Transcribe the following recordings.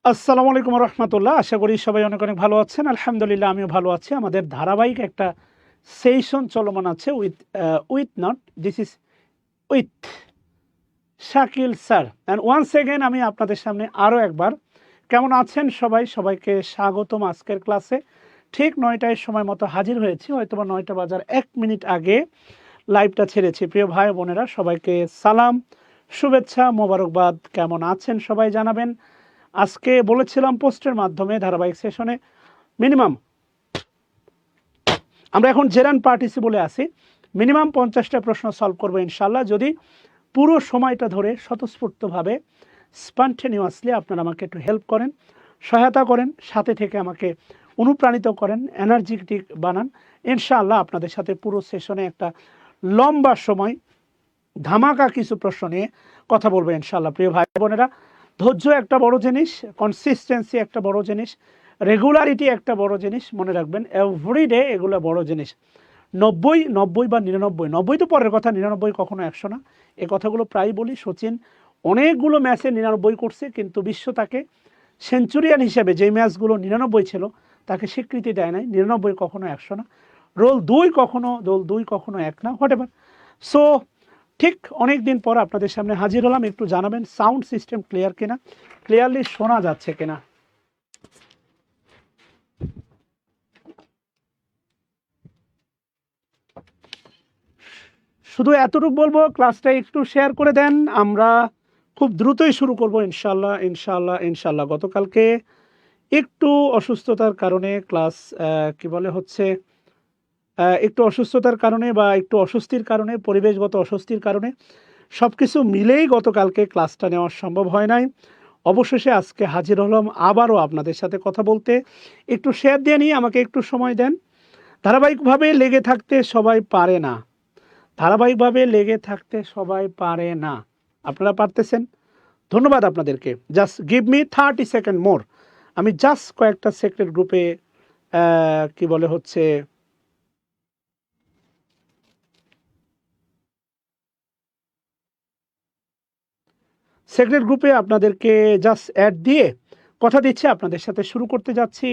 আসসালামু আলাইকুম রহমতুল্লাহ। আশা করি সবাই অনেক অনেক ভালো আছেন। আলহামদুলিল্লাহ আমিও ভালো আছি। আমাদের ধারাবাহিক একটা সেশন চলমান আছে with not this is with Shakil sir. And once again আমি আপনাদের সামনে আরও একবার কেমন আছেন সবাই, সবাইকে স্বাগতম আজকের ক্লাসে। ঠিক 9টায় সময় মতো হাজির হয়েছি, হয়তো বা 9টা বাজার 1 মিনিট আগে লাইভটা ছেড়েছি। প্রিয় ভাই বোনেরা, সবাইকে সালাম, শুভেচ্ছা, মোবারকবাদ। কেমন আছেন সবাই জানাবেন। আজকে বলেছিলাম পোস্টের মাধ্যমে ধারাবাহিক সেশনে মিনিমাম, আমরা এখন জেরান পার্টিসিপলে আছি, মিনিমাম 50টা প্রশ্ন সলভ করবো ইনশাল্লাহ, যদি পুরো সময়টা ধরে স্বতঃস্ফূর্তভাবে স্পন্টেনিয়াসলি আপনারা আমাকে একটু হেল্প করেন, সহায়তা করেন, সাথে থেকে আমাকে অনুপ্রাণিত করেন, এনার্জেটিক বানান। ইনশাআল্লাহ আপনাদের সাথে পুরো সেশনে একটা লম্বা সময় ধামাকা কিছু প্রশ্ন নিয়ে কথা বলবো ইনশাআল্লাহ। প্রিয় ভাই বোনেরা, ধৈর্য একটা বড় জিনিস, কনসিস্টেন্সি একটা বড় জিনিস, রেগুলারিটি একটা বড় জিনিস। মনে রাখবেন এভরিডে এগুলো বড় জিনিস। 90 বা 99, 90 তো পরের কথা, 99 কখনো 100 না। এই কথাগুলো প্রায় বলি। সচিন অনেকগুলো ম্যাচে 99 করছে, কিন্তু বিশ্ব তাকে সেঞ্চুরিয়ান হিসেবে, যেই ম্যাচগুলো 99 ছিল তাকে স্বীকৃতি দেয় নাই। 99 কখনো 100 না, রোল 2 কখনো 1 না, হোয়াট এভার। সো ঠিক অনেক দিন পর আপনাদের সামনে হাজির হলাম। একটু জানাবেন সাউন্ড সিস্টেম ক্লিয়ার কিনা, ক্লিয়ারলি শোনা যাচ্ছে কিনা। শুধু এতটুকু বলবো, ক্লাসটা একটু শেয়ার করে দেন। আমরা খুব দ্রুতই শুরু করব ইনশাল্লাহ ইনশাল্লাহ ইনশাল্লাহ। গতকালকে একটু অসুস্থতার কারণে ক্লাস কি বলে হচ্ছে একটু অসুস্থতার কারণে বা একটু অস্বস্তির কারণে, পরিবেশগত অস্বস্তির কারণে সব কিছু মিলেই গতকালকে ক্লাসটা নেওয়া সম্ভব হয় নাই। অবশেষে আজকে হাজির হলাম আবারও আপনাদের সাথে কথা বলতে। একটু শেয়ার দিয়ে নিয়ে আমাকে একটু সময় দেন। ধারাবাহিকভাবে লেগে থাকতে সবাই পারে না, ধারাবাহিকভাবে লেগে থাকতে সবাই পারে না। আপনারা পারতেছেন, ধন্যবাদ আপনাদেরকে। জাস্ট গিভ মি 30 সেকেন্ড মোর। আমি জাস্ট কয়েকটা সেক্রেট গ্রুপে কি বলে হচ্ছে সেক্রেট গ্রুপে আপনাদেরকে জাস্ট অ্যাড দিয়ে কথা দিচ্ছি, আপনাদের সাথে শুরু করতে যাচ্ছি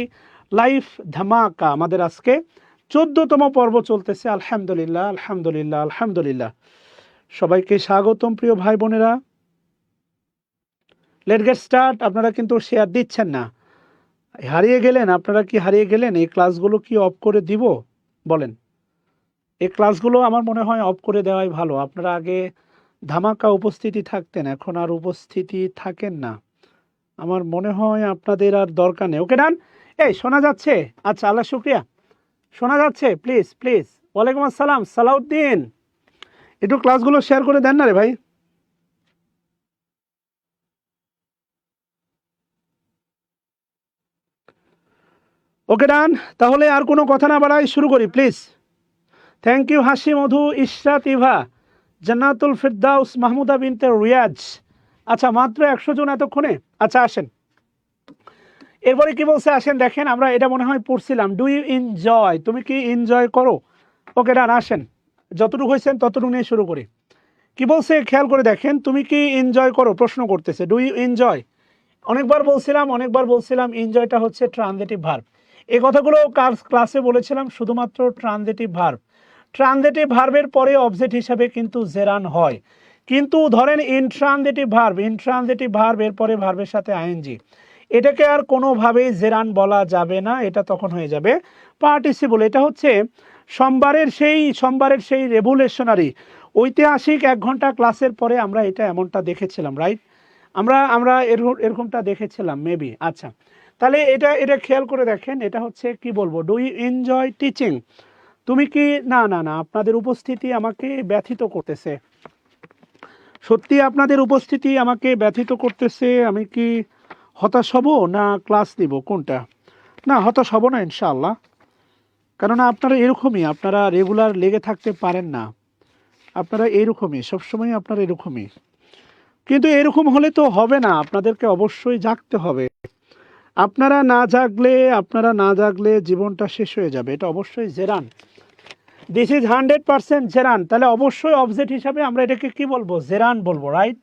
লাইভ ধামাকা। আমাদের আজকে 14তম পর্ব চলতেছে। আলহামদুলিল্লাহ আলহামদুলিল্লাহ আলহামদুলিল্লাহ। সবাইকে স্বাগতম প্রিয় ভাই বোনেরা। Late get start. আপনারা কিন্তু শেয়ার দিচ্ছেন না, হারিয়ে গেলেন। আপনারা কি হারিয়ে গেলেন? এই ক্লাসগুলো কি অফ করে দিব বলেন? এই ক্লাসগুলো আমার মনে হয় অফ করে দেওয়াই ভালো। আপনারা আগে ধামাকা উপস্থিতি থাকতেন, এখন আর উপস্থিতি থাকেন না। আমার মনে হয় আপনাদের আর দরকার নেই। ওকে ডান। এই শোনা যাচ্ছে? আচ্ছা, আল্লাহ শুক্রিয়া, শোনা যাচ্ছে। Please please. ওয়ালাইকুম আসসালাম সালাউদ্দিন, একটু ক্লাসগুলো শেয়ার করে দেন না রে ভাই। ওকে ডান। তাহলে আর কোনো কথা না বাড়াই শুরু করি প্লিজ। থ্যাংক ইউ হাসি মধু, ইশরাত, ইভা, জান্নাতুল ফিরদাউস, মাহমুদা বিনতে রিয়াজ। আচ্ছা, মাত্র 100 জন এতক্ষণে। আচ্ছা আসেন, এরপরে কি বলছে আসেন দেখেন। আমরা এটা মনে হয় পড়ছিলাম, ডু ইউ এনজয়, তুমি কি এনজয় করো? ওকে ডান, আসেন যতটুকু হয়েছেন ততটুকু নিয়ে শুরু করি। কি বলছে খেয়াল করে দেখেন, তুমি কি এনজয় করো প্রশ্ন করতেছে, ডু ইউ এনজয়। অনেকবার বলছিলাম এনজয়টা হচ্ছে ট্রানজিটিভ ভার্ব। এই কথাগুলো ক্লাসে বলেছিলাম, শুধুমাত্র ট্রানজিটিভ ভার্ব। ট্রানজিটিভ ভার্বের পরে অবজেক্ট হিসাবে কিন্তু জেরান হয়, কিন্তু ধরেন ইনট্রানজিটিভ ভার্ব এর পরে ভার্বের সাথে আইএনজি, এটাকে আর কোনোভাবেই জেরান বলা যাবে না, এটা তখন হয়ে যাবে পার্টিসিপল। এটা হচ্ছে সোমবারের সেই রেভুলেশনারি ঐতিহাসিক 1 ঘন্টা ক্লাসের পরে আমরা এটা এমনটা দেখেছিলাম, রাইট? আমরা এরকমটা দেখেছিলাম মেবি। আচ্ছা, তাহলে এটা খেয়াল করে দেখেন। এটা হচ্ছে কি বলবো, ডু ইউ এনজয় টিচিং। তুমি কি, না না না, আপনাদের উপস্থিতি আমাকে ব্যথিত করতেছে, সত্যি আপনাদের উপস্থিতি আমাকে ব্যথিত করতেছে। আমি কি হতাশ হব না ক্লাস নিব, কোনটা? না, হতাশ হব না ইনশাআল্লাহ, কেননা আপনারা এরকমই, আপনারা রেগুলার লেগে থাকতে পারেন না। আপনারা এরকমই, সবসময় আপনারা এরকমই। কিন্তু এরকম হলে তো হবে না, আপনাদেরকে অবশ্যই জাগতে হবে। আপনারা না জাগলে জীবনটা শেষ হয়ে যাবে। এটা অবশ্যই জেরান। দিস ইজ 100% জেরান, তাহলে অবশ্যই অবজেক্ট হিসাবে আমরা এটাকে কি বলবো, জেরান বলবো, রাইট?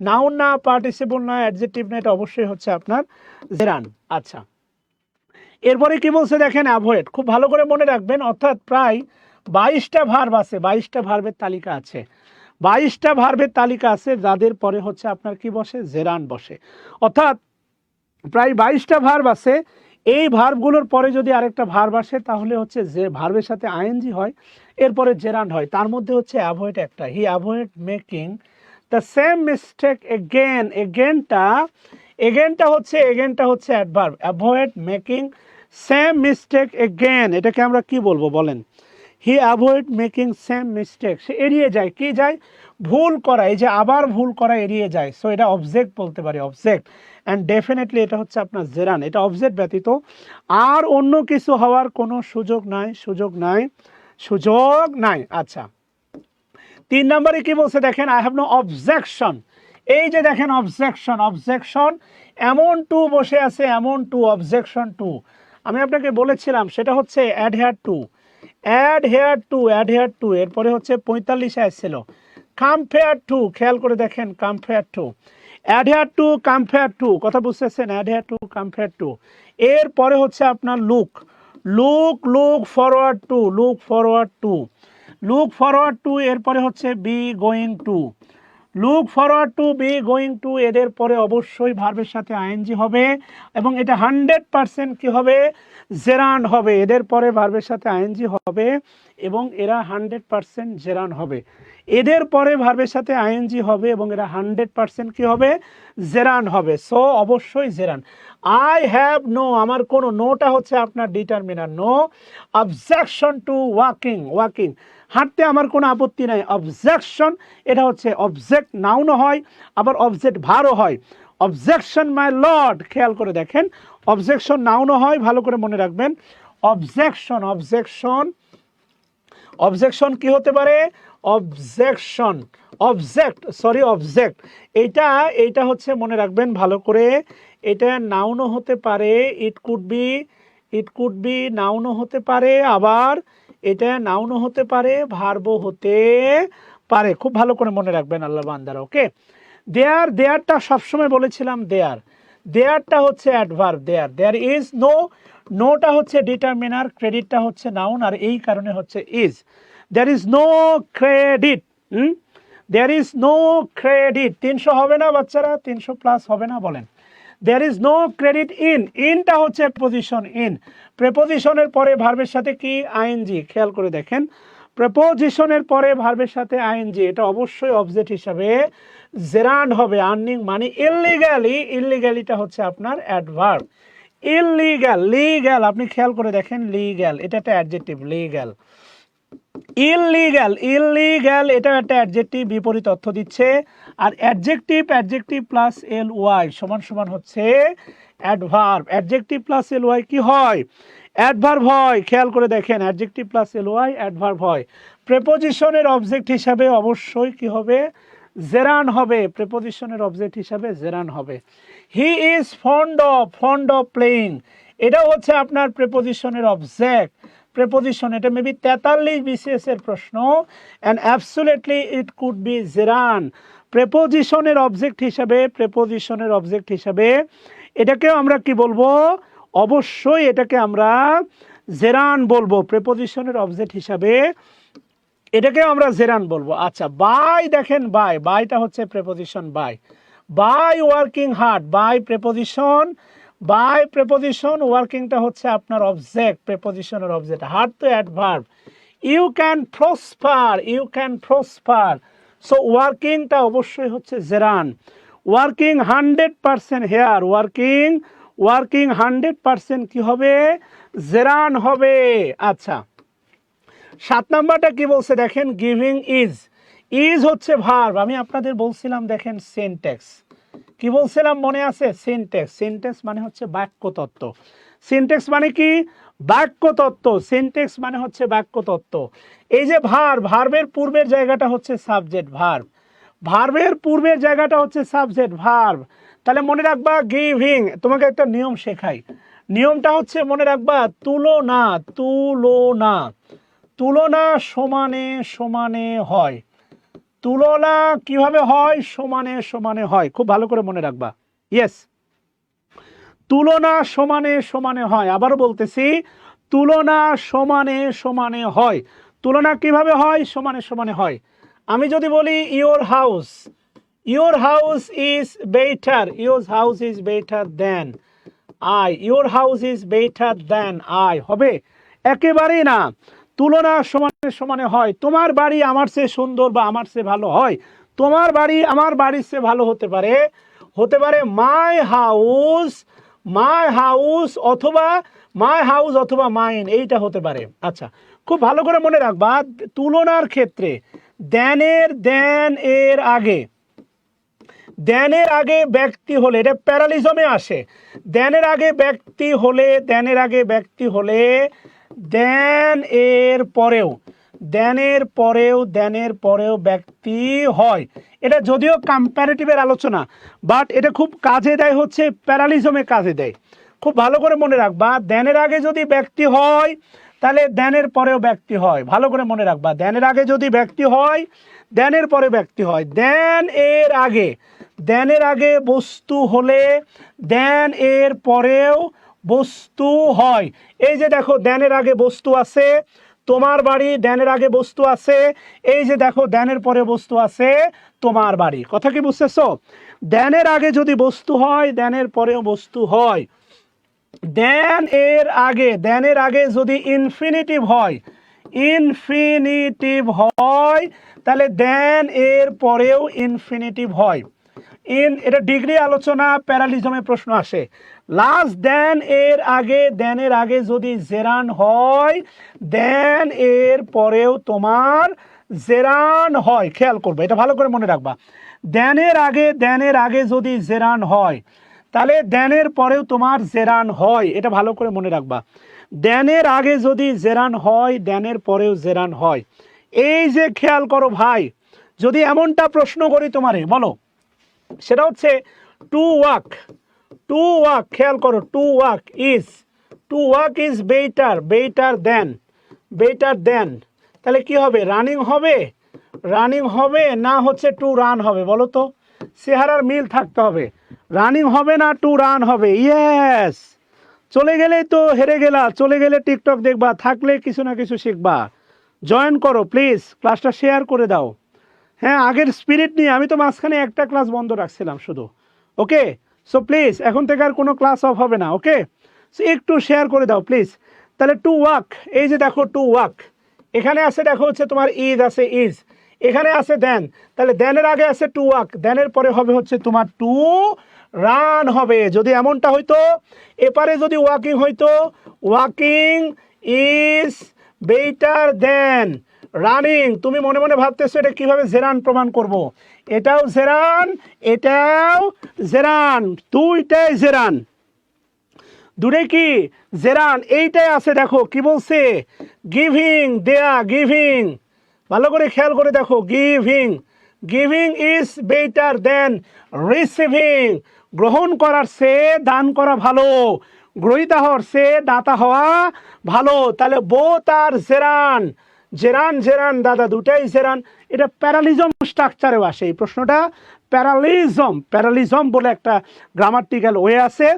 নাউন না, পার্টিসিপল না, অ্যাডজেক্টিভ না, এটা অবশ্যই হচ্ছে আপনার জেরান। আচ্ছা, এরপরে কি বলছে দেখেন, অ্যাভয়েড, খুব ভালো করে মনে রাখবেন, অর্থাৎ প্রায় 22টা ভার্ব আছে, 22টা ভার্বের তালিকা আছে, 22টা ভার্বের তালিকা আছে, যাদের পরে হচ্ছে আপনার কি বসে, জেরান বসে। অর্থাৎ প্রায় 22টা ভার্ব আছে, এই ভার্বগুলোর পরে যদি আরেকটা ভার্ব আসে তাহলে হচ্ছে যে ভার্বের সাথে আইএনজি হয়, এরপরে জেরান্ড হয়। তার মধ্যে হচ্ছে অ্যাভয়েড একটা, he avoid making the same mistake again. এগেনটা হচ্ছে adverb, avoid making same mistake again, এটাকে আমরা কি বলবো বলেন? He avoid making same mistake, সে এড়িয়ে যায়, কি যায়, ভুল করা, এই যে আবার ভুল করা এড়িয়ে যায়। সো এটা অবজেক্ট বলতে পারি, অবজেক্ট। অ্যান্ড ডেফিনেটলি এটা হচ্ছে আপনার জেরান, এটা অবজেক্ট ব্যতীত আর অন্য কিছু হওয়ার কোনো সুযোগ নাই। আচ্ছা, 3 নম্বরে কি বলছে দেখেন, আই হ্যাভ নো অবজেকশন। এই যে দেখেন অবজেকশন, এমন টু বসে আছে, এমন টু, অবজেকশন টু। আমি আপনাকে বলেছিলাম সেটা হচ্ছে অ্যাডহেয়ার টু, এরপরে হচ্ছে 45 আসছিল কম্পেয়ার টু, খেয়াল করে দেখেন, কম্পেয়ার টু, অ্যাডহেয়ার টু, কথা বুঝতেছেন, অ্যাডহেয়ার টু, এরপরে হচ্ছে আপনার লুক ফরওয়ার্ড টু, এরপরে হচ্ছে বি গোয়িং টু, এদের পরে অবশ্যই ভার্বের সাথে আইএনজি হবে, এবং এটা 100% কি হবে, জেরান হবে। এদের পরে ভার্বের সাথে আইএনজি হবে এবং এরা 100% জেরান হবে। এদের পরে ভার্বের সাথে আইএনজি হবে এবং এরা 100% কি হবে, জেরান হবে। সো অবশ্যই জেরান। আই হ্যাভ নো, আমার কোনো, নোটা হচ্ছে আপনার determiner, no objection to walking, হাঁটতে আমার কোনো আপত্তি নাই। অবজেকশন, এটা হচ্ছে অবজেক্ট নাউনও হয়, আবার অবজেক্ট ভারও হয়। অবজেকশন মাই লর্ড, খেয়াল করে দেখেন, অবজেকশন নাউনও হয়, ভালো করে মনে রাখবেন। অবজেকশন কি হতে পারে, অবজেক্ট, এইটা হচ্ছে মনে রাখবেন ভালো করে, এটা নাউনও হতে পারে, ইট কুড বি নাউনও হতে পারে, আবার এটা নাউনও হতে পারে, ভার্বও হতে পারে। খুব ভালো করে মনে রাখবেন আল্লাহ বান্দারা, ওকে? দেয়ারটা সবসময় বলেছিলাম, দেয়ারটা হচ্ছে অ্যাডভার্ব, দেয়ার ইজ নোটা হচ্ছে ডিটারমিনার, ক্রেডিটটা হচ্ছে নাউন, আর এই কারণে হচ্ছে is. There is no credit, there is no credit, 300 হবে না বাচ্চারা, 300+ হবে না, বলেন? দেয়ার ইজ নো ক্রেডিট ইনটা হচ্ছে প্রেপোজিশনের পরে ভার্বের সাথে কি, আইএনজি, খেয়াল করে দেখেন, প্রেপোজিশনের পরে ভার্বের সাথে আইএনজি, এটা অবশ্যই অবজেক্ট হিসাবে জেরান হবে। আর্নিং মানি ইললিগ্যালিটা হচ্ছে আপনার অ্যাডভার্ব। লিগ্যাল, আপনি খেয়াল করে দেখেন, লিগ্যাল, এটা একটা অ্যাডজেক্টিভ, লিগ্যাল। ইললিগ্যাল, এটা একটা অ্যাডজেক্টিভ, বিপরীত অর্থ দিচ্ছে। আর অ্যাডজেক্টিভ প্লাস ly সমান হচ্ছে অ্যাডভার্ব। অ্যাডজেক্টিভ প্লাস ly কি হয়, অ্যাডভার্ব হয়। খেয়াল করে দেখেন, অ্যাডজেক্টিভ প্লাস ly অ্যাডভার্ব হয়। প্রেপোজিশনের অবজেক্ট হিসাবে অবশ্যই কি হবে, জেরান হবে। প্রেপোজিশনের অবজেক্ট হিসাবে জেরান হবে। He is fond of playing, এটাও হচ্ছে আপনার প্রেপোজিশনের অবজেক্ট। প্রেপোজিশন, এটা মেবি 43 BCS এর প্রশ্ন, and absolutely it could be gerund. প্রেপোজিশনের অবজেক্ট হিসাবে এটাকেও আমরা কি বলবো, অবশ্যই এটাকে আমরা জেরান বলবো। প্রেপোজিশনের অবজেক্ট হিসাবে এটাকেও আমরা জেরান বলবো। আচ্ছা, বাই, দেখেন বাইটা হচ্ছে preposition, by working hard, by preposition, ওয়ার্কিংটা হচ্ছে আপনার অবজেক্ট, প্রেপোজিশনের অবজেক্ট, হার্ড তো adverb. You can prosper, so ওয়ার্কিংটা অবশ্যই হচ্ছে জেরান। ওয়ার্কিং 100% হেয়ার, ওয়ার্কিং 100% কি হবে, জেরান হবে। আচ্ছা, 7 নাম্বারটা কি বলছে দেখেন, গিভিং ইজ হচ্ছে ভার্ব। আমি আপনাদের বলছিলাম দেখেন সিনট্যাক্স, কি বলছিলাম মনে আছে, সিনট্যাক্স মানে হচ্ছে বাক্যতত্ত্ব। সিনট্যাক্স মানে কি, বাক্যতত্ত্ব। এই যে ভার্বের পূর্বের জায়গাটা হচ্ছে সাবজেক্ট, ভার্ব, তাহলে মনে রাখবা গিভিং। তোমাকে একটা নিয়ম শেখাই, নিয়মটা হচ্ছে মনে রাখবা, তুলনা তুলনা সমানে সমানে হয়। তুলনা কিভাবে হয়? সমানে সমানে হয়। খুব ভালো করে মনে রাখবা। ইয়েস, তুলনা সমানে সমানে হয়। আবারও বলতেছি, তুলনা সমানে সমানে হয়। তুলনা কিভাবে হয়? সমানে সমানে হয়। আমি যদি বলি your house is better, your house is better than I, your house is better than I, হবে? একেবারেই না। তুলনা সমানে সমানে হয়। তোমার বাড়ি আমার চেয়ে সুন্দর বা আমার চেয়ে ভালো হয়। তোমার বাড়ি আমার বাড়ির চেয়ে ভালো হতে পারে, হতে পারে মাই হাউস অথবা মাইন, এইটা হতে পারে। আচ্ছা, খুব ভালো করে মনে রাখবা, তুলনার ক্ষেত্রে দেন এর আগে ব্যক্তি হলে, এটা প্যারালিজমে আসে। দেনের আগে ব্যক্তি হলে দেন এর পরেও ব্যক্তি হয়। এটা যদিও কম্পারেটিভের আলোচনা, বাট এটা খুব কাজে দেয়, হচ্ছে প্যারালিজমে কাজে দেয়। খুব ভালো করে মনে রাখবা, দেনের আগে যদি ব্যক্তি হয় তাহলে দেনের পরেও ব্যক্তি হয়। ভালো করে মনে রাখবা, দেনের আগে যদি ব্যক্তি হয় দেনের পরে ব্যক্তি হয়। দেনের আগে বস্তু হলে দেন এর পরেও বস্তু হয়। এই যে দেখো, দেনের আগে বস্তু আছে, তোমার বাড়ি, দেনের আগে বস্তু আছে। এই যে দেখো, দেনের পরে বস্তু আছে, তোমার বাড়ি। কথা কি বুঝতেছো? দেনের আগে যদি বস্তু হয় দেনের পরেও বস্তু হয়। দেনের আগে যদি ইনফিনিটিভ হয় তাহলে দেন এর পরেও ইনফিনিটিভ হয়। এটা ডিগ্রি আলোচনা, প্যারালিজমে প্রশ্ন আসে। লাস্ট দেনের আগে যদি জেরান হয় দেন এর পরেও তোমার জেরান হয়। খেয়াল করবে, এটা ভালো করে মনে রাখবা। দেনের আগে যদি জেরান হয় তাহলে দেনের পরেও তোমার জেরান হয়। এটা ভালো করে মনে রাখবা। দেনের আগে যদি জেরান হয় দেনের পরেও জেরান হয়। এই যে খেয়াল করো ভাই, যদি এমনটা প্রশ্ন করি তোমারে, বলো, সেটা হচ্ছে টু ওয়াক, খেয়াল করো, টু ওয়াক ইজ বেটার দেন, তাহলে কি হবে? রানিং হবে না হচ্ছে টু রান হবে? বলো তো, চেহারার মিল থাকতে হবে। রানিং হবে না টু রান হবে? ইয়েস। চলে গেলেই তো হেরে গেলা, চলে গেলে টিকটক দেখবা, থাকলে কিছু না কিছু শিখবা। জয়েন করো প্লিজ, ক্লাসটা শেয়ার করে দাও। হ্যাঁ, আগের স্পিরিট নিয়ে। আমি তো মাঝখানে একটা ক্লাস বন্ধ রাখছিলাম শুধু। ওকে, সো প্লিজ এখন থেকে আর কোনো ক্লাস অফ হবে না। ওকে, সো একটু শেয়ার করে দাও প্লিজ। তাহলে টু ওয়াক, এই যে দেখো টু ওয়াক, এখানে আছে দেখো হচ্ছে তোমার ইজ, এখানে আছে দেন, তাহলে দেনের আগে আছে টু ওয়াক, দেনের পরে হবে হচ্ছে তোমার টু রান হবে। যদি এমনটা হইতো, এপারে যদি ওয়াকিং হইতো, walking is better then running. তুমি মনে মনে ভাবতেছো এটা কিভাবে জেরান প্রমাণ করব। এটাও জেরান, দুইটাই জেরান, দূরে কি জেরান, এইটাই আছে। দেখো কি বলছে, গিভিং, ভালো করে খেয়াল করে দেখো, giving is better then receiving, গ্রহণ করার চেয়ে দান করা ভালো, গ্রহীতা হওয়ার চেয়ে দাতা হওয়া ভালো। তাহলে বোথ আর জেরান দাদা, দুটাই জেরান। এটা প্যারালিজম স্ট্রাকচারেও আসে এই প্রশ্নটা। প্যারালিজম বলে একটা গ্রামাটিক্যাল ওয়ে আছে,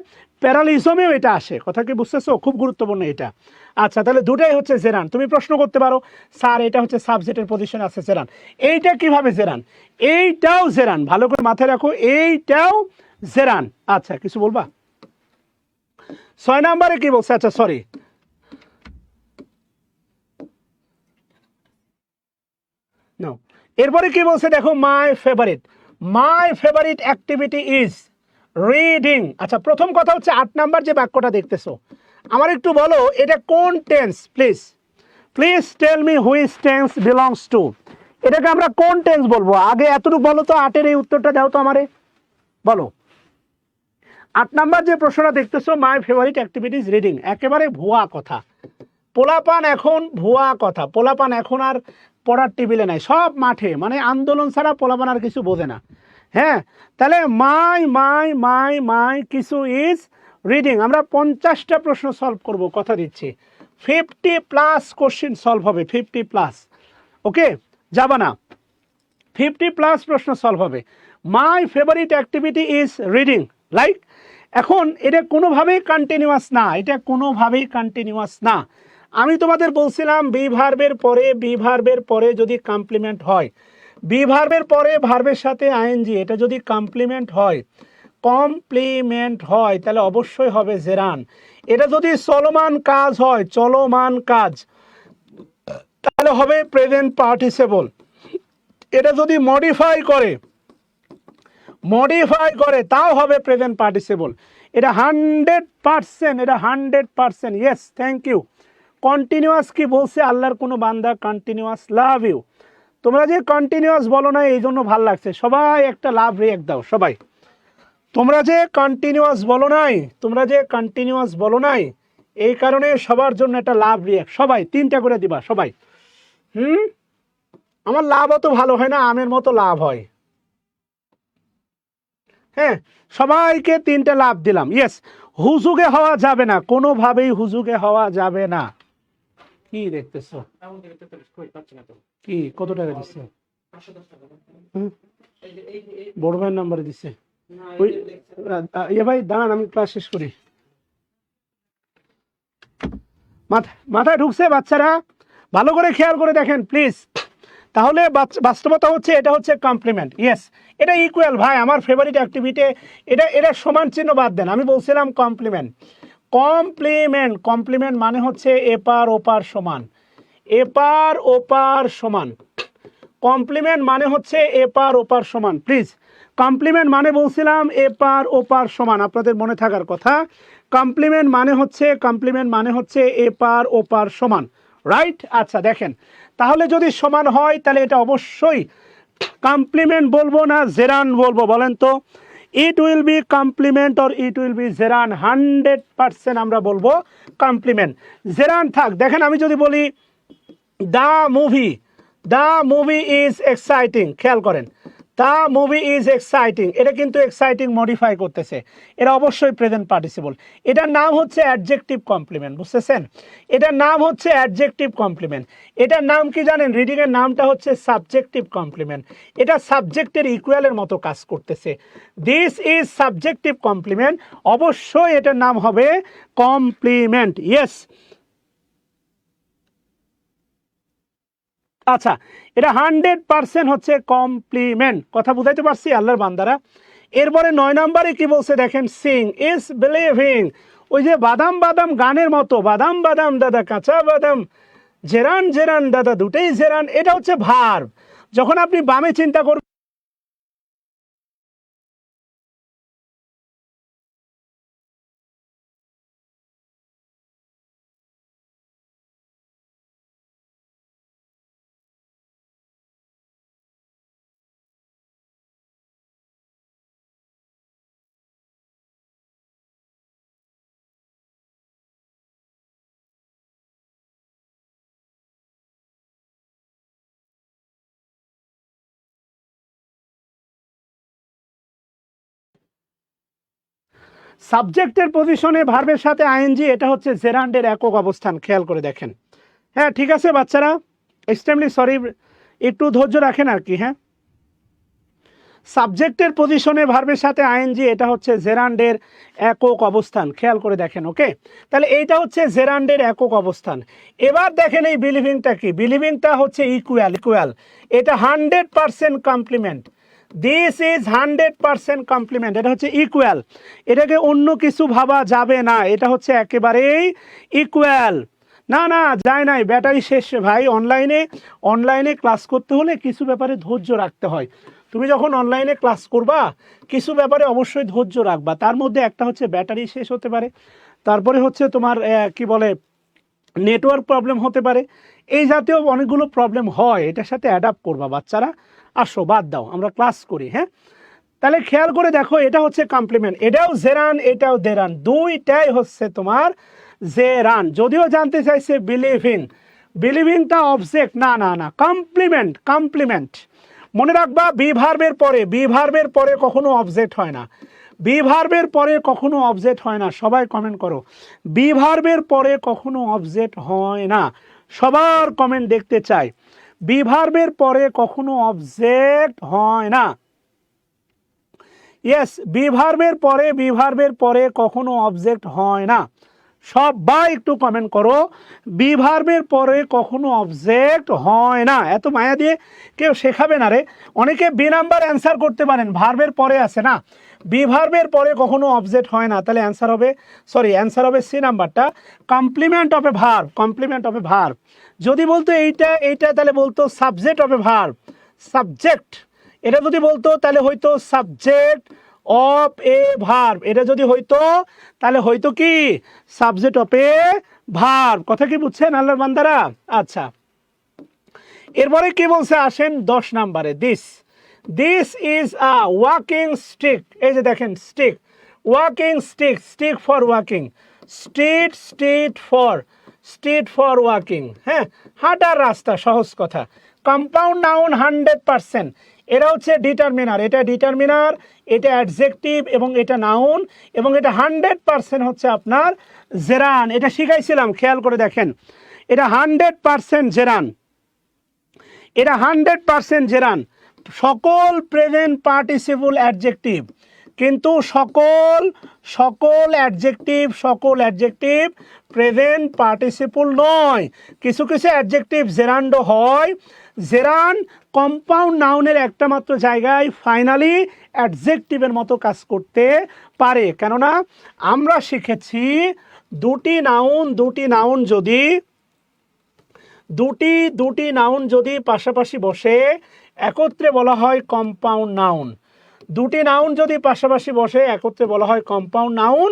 প্যারালিজমেও এটা আসে। কথা কি বুঝতেছো? খুব গুরুত্বপূর্ণ এটা। আচ্ছা, তাহলে দুটাই হচ্ছে জেরান। তুমি প্রশ্ন করতে পারো, স্যার এটা হচ্ছে সাবজেক্টের পজিশনে আছে জেরান, এইটা কিভাবে জেরান? এইটাও জেরান, ভালো করে মাথায় রাখো, এইটাও জেরান। আচ্ছা, কিছু বলবা? 6 নম্বরে কি বলছে? আচ্ছা সরি, এরপরে কি বলছে দেখো, my favourite activity is reading. আচ্ছা, প্রথম কথা হচ্ছে 8 নাম্বার যে বাক্যটা দেখতেছো, আমার একটু বলো এটা কোন tense? Please tell me which tense belongs to. এটাকে আমরা কোন টেন্স বলবো? আগে এতটুকু বলো তো, 8-এর এই উত্তরটা দাও তো আমারে, বলো। 8 নাম্বার যে প্রশ্নটা দেখতেছো, my favourite activity is reading, একেবারে ভুয়া কথা। পোলাপান এখন আর পড়ার টেবিলে নাই, সব মাঠে, মানে আন্দোলন ছাড়া পোলাপান আর কিছু বোঝে না। হ্যাঁ, তাহলে মাই কিছু ইজ রিডিং। আমরা 50টা প্রশ্ন সলভ করব, কথা দিচ্ছি। 50+ কোশ্চিন সলভ হবে, 50+। ওকে, যাবা না, 50+ প্রশ্ন সলভ হবে। My favourite activity is reading, like. এখন এটা কোনোভাবেই কন্টিনিউয়াস না, এটা কোনোভাবেই কন্টিনিউয়াস না। আমি তোমাদের বলছিলাম বি ভার্বের পরে যদি কমপ্লিমেন্ট হয়, বি ভার্বের পরে ভার্বের সাথে আইএনজি, এটা যদি কমপ্লিমেন্ট হয়, তাহলে অবশ্যই হবে জেরান। এটা যদি চলমান কাজ হয়, চলমান কাজ, তাহলে হবে প্রেজেন্ট পার্টিসিপল। এটা যদি মডিফাই করে তাও হবে প্রেজেন্ট পার্টিসিপল। এটা 100%, এটা 100%। Yes, thank you. কন্টিনিউয়াস কি বলছে আল্লাহর কোনো বান্দা? কন্টিনিউয়াস। Love you. তোমরা যে কন্টিনিউয়াস বলো না, এই জন্য ভাল লাগছে। সবাই একটা লাভ রিয়েক্ট দাও সবাই। তোমরা যে কন্টিনিউয়াস বলো নাই, এই কারণে সবার জন্য একটা লাভ রিয়েক্ট, সবাই 3টা করে দিবা সবাই। আমার লাভ অত ভালো হয় না, আমের মতো লাভ হয়। হ্যাঁ, সবাইকে 3টা লাভ দিলাম। ইয়েস, হুজুগে হওয়া যাবে না, কোনোভাবেই হুজুগে হওয়া যাবে না। কি দেখতেছো? কি কত টাকা দিচ্ছে? বড় ভাইয়ের নাম্বারে দিচ্ছে। ভাই দাঁড়ান, আমি ক্লাস শেষ করি। মাথায় ঢুকছে বাচ্চারা? ভালো করে খেয়াল করে দেখেন প্লিজ। তাহলে বাস্তবতা হচ্ছে এটা হচ্ছে কমপ্লিমেন্ট। ইয়েস, এটা ইকুয়াল। ভাই আমার ফেভারিট অ্যাক্টিভিটি, এটা সমান চিহ্ন বাদ দেন। আমি বলছিলাম কমপ্লিমেন্ট মানে হচ্ছে এপার ওপার সমান, এপার ওপার সমান। কমপ্লিমেন্ট মানে হচ্ছে এপার ওপার সমান। প্লিজ, কমপ্লিমেন্ট মানে বলছিলাম এপার ওপার সমান, আপনাদের মনে থাকার কথা। কমপ্লিমেন্ট মানে হচ্ছে এপার ওপার সমান, রাইট? আচ্ছা দেখেন, তাহলে যদি সমান হয় তাহলে এটা অবশ্যই কমপ্লিমেন্ট বলবো না জেরান বলবো? বলেন তো, it will be compliment or it will be gerund? 100% আমরা বলবো কমপ্লিমেন্ট। জেরান থাক। দেখেন, আমি যদি বলি দ্য মুভি ইজ এক্সাইটিং, খেয়াল করেন, দ্য মুভি ইজ এক্সাইটিং, এটা কিন্তু এক্সাইটিং মডিফাই করতেছে, এটা অবশ্যই প্রেজেন্ট পার্টিসিপল। এটার নাম হচ্ছে অ্যাডজেক্টিভ কমপ্লিমেন্ট, বুঝতেছেন? এটার নাম হচ্ছে অ্যাডজেক্টিভ কমপ্লিমেন্ট। এটার নাম কি জানেন? রিডিং এর নামটা হচ্ছে সাবজেক্টিভ কমপ্লিমেন্ট। এটা সাবজেক্টের ইকুয়ালের মতো কাজ করতেছে। দিস ইজ সাবজেক্টিভ কমপ্লিমেন্ট, অবশ্যই এটার নাম হবে কমপ্লিমেন্ট। ইয়েস, আচ্ছা, এটা 100% হচ্ছে কমপ্লিমেন্ট। কথা বুঝাইতে পারছি আল্লাহর বান্দারা? এরপরে 9 নম্বরে কি বলছে দেখেন, সিং ইজ বিলিভিং। ওই যে বাদাম বাদাম গানের মতো, বাদাম বাদাম দাদা কাঁচা বাদাম, জেরান জেরান দাদা দুটেই জেরান, এটা হচ্ছে ভার্ব। যখন আপনি বামে চিন্তা করবেন, সাবজেক্টের পজিশনে ভার্বের সাথে আইএনজি, এটা হচ্ছে জেরান্ডের একক অবস্থান। খেয়াল করে দেখেন। হ্যাঁ, ঠিক আছে বাচ্চারা, এক্সট্রিমলি সরি, একটু ধৈর্য রাখেন আর কি। হ্যাঁ, সাবজেক্টের পজিশনে ভার্বের সাথে আইএনজি, এটা হচ্ছে জেরান্ডের একক অবস্থান। খেয়াল করে দেখেন। ওকে, তাহলে এইটা হচ্ছে জেরান্ডের একক অবস্থান। এবার দেখেন এই বিলিভিংটা কি? বিলিভিংটা হচ্ছে ইকুয়াল। এটা 100% কমপ্লিমেন্ট। দিস ইজ 100% কমপ্লিমেন্ট, এটা হচ্ছে ইকুয়াল। এটাকে অন্য কিছু ভাবা যাবে না, এটা হচ্ছে একেবারেই ইকুয়াল। না যায় নাই, ব্যাটারি শেষ ভাই। অনলাইনে ক্লাস করতে হলে কিছু ব্যাপারে ধৈর্য রাখতে হয়। তুমি যখন অনলাইনে ক্লাস করবা, কিছু ব্যাপারে অবশ্যই ধৈর্য রাখবা। তার মধ্যে একটা হচ্ছে ব্যাটারি শেষ হতে পারে, তারপরে হচ্ছে তোমার কি বলে নেটওয়ার্ক প্রবলেম হতে পারে, এই জাতীয় অনেকগুলো প্রবলেম হয়। এটার সাথে অ্যাডাপ্ট করবা বাচ্চারা। আসো, বাদ দাও, আমরা ক্লাস করি। হ্যাঁ, তাহলে খেয়াল করে দেখো, এটা হচ্ছে কমপ্লিমেন্ট। এটাও জেরান, এটাও দেরান, দুইটাই হচ্ছে তোমার জেরান। যদিও জানতে চাইছে বিলিভিংটা অবজেক্ট, না, কমপ্লিমেন্ট। মনে রাখবা, বি ভার্বের পরে কখনো অবজেক্ট হয় না। বি ভার্বের পরে কখনো অবজেক্ট হয় না, সবাই কমেন্ট করো। বি ভার্বের পরে কখনো অবজেক্ট হয় না, সবার কমেন্ট দেখতে চাই। বি ভার্বের পরে কখনো অবজেক্ট হয় না। ইয়েস, বি ভার্বের পরে কখনো অবজেক্ট হয় না, সবাই একটু কমেন্ট করো। বি ভার্বের পরে কখনো অবজেক্ট হয় না। এত মায়া দিয়ে কেউ শেখাবে না রে। অনেকে বি নাম্বার অ্যান্সার করতে পারেন, ভার্বের পরে আছে না, বি ভার্বের পরে কখনো অবজেক্ট হয় না, তাহলে অ্যান্সার হবে সি নাম্বারটা, complement of a verb. Complement of a verb যদি বলতো এইটা তাহলে বলতো subject of a verb, subject. এটা যদি বলতো তাহলে হয়তো সাবজেক্ট অফ এ ভার্ব, এটা যদি হইতো তাহলে হয়তো কি সাবজেক্ট অফ এ ভার্ব। কথা কি বুঝছেন আল্লাহর বান্দারা? আচ্ছা, এরপরে কি বলছে আসেন 10 নম্বরে। This is a walking stick. এই যে দেখেন stick, walking stick, stick for walking, street for walking. হ্যাঁ, হাঁটার রাস্তা, সহজ কথা। কম্পাউন্ড নাউন 100%, এটা হচ্ছে ডিটারমিনার, এটা ডিটারমিনার, এটা অ্যাডজেক্টিভ এবং এটা নাউন, এবং এটা 100% হচ্ছে আপনার জেরান। এটা শিখাইছিলাম, খেয়াল করে দেখেন, এটা 100% জেরান, এটা 100% জেরান। সকল প্রেজেন্ট পার্টিসিপল অ্যাডজেক্টিভ, কিন্তু সকল অ্যাডজেক্টিভ প্রেজেন্ট পার্টিসিপল নয়। কিছু অ্যাডজেক্টিভ জেরান্ডো হয়। জেরান কম্পাউন্ড নাউনের একটা মাত্র জায়গায় ফাইনালি অ্যাডজেক্টিভের মতো কাজ করতে পারে। কেননা আমরা শিখেছি দুটি নাউন যদি পাশাপাশি বসে একত্রে বলা হয় কম্পাউন্ড নাউন। দুটি নাউন যদি পাশাপাশি বসে একত্রে বলা হয় কম্পাউন্ড নাউন,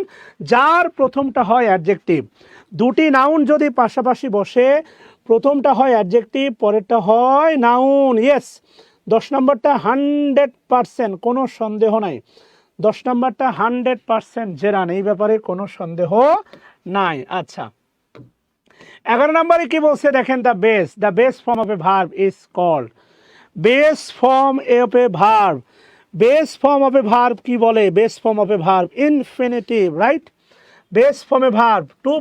যার প্রথমটা হয় অ্যাডজেক্টিভ। দুটি নাউন যদি পাশাপাশি বসে প্রথমটা হয় অ্যাডজেক্টিভ, পরেরটা হয় নাউন। ইয়েস, 10 নম্বরটা 100%, কোনো সন্দেহ নাই। 10 নম্বরটা 100% জেরান, এই ব্যাপারে কোনো সন্দেহ নাই। আচ্ছা, 11 নম্বরে কি বলছে দেখেন, the base form of a verb is called. Base form of a verb, base form of a verb কি বলে? Base form of a verb infinitive, right? Base form a verb to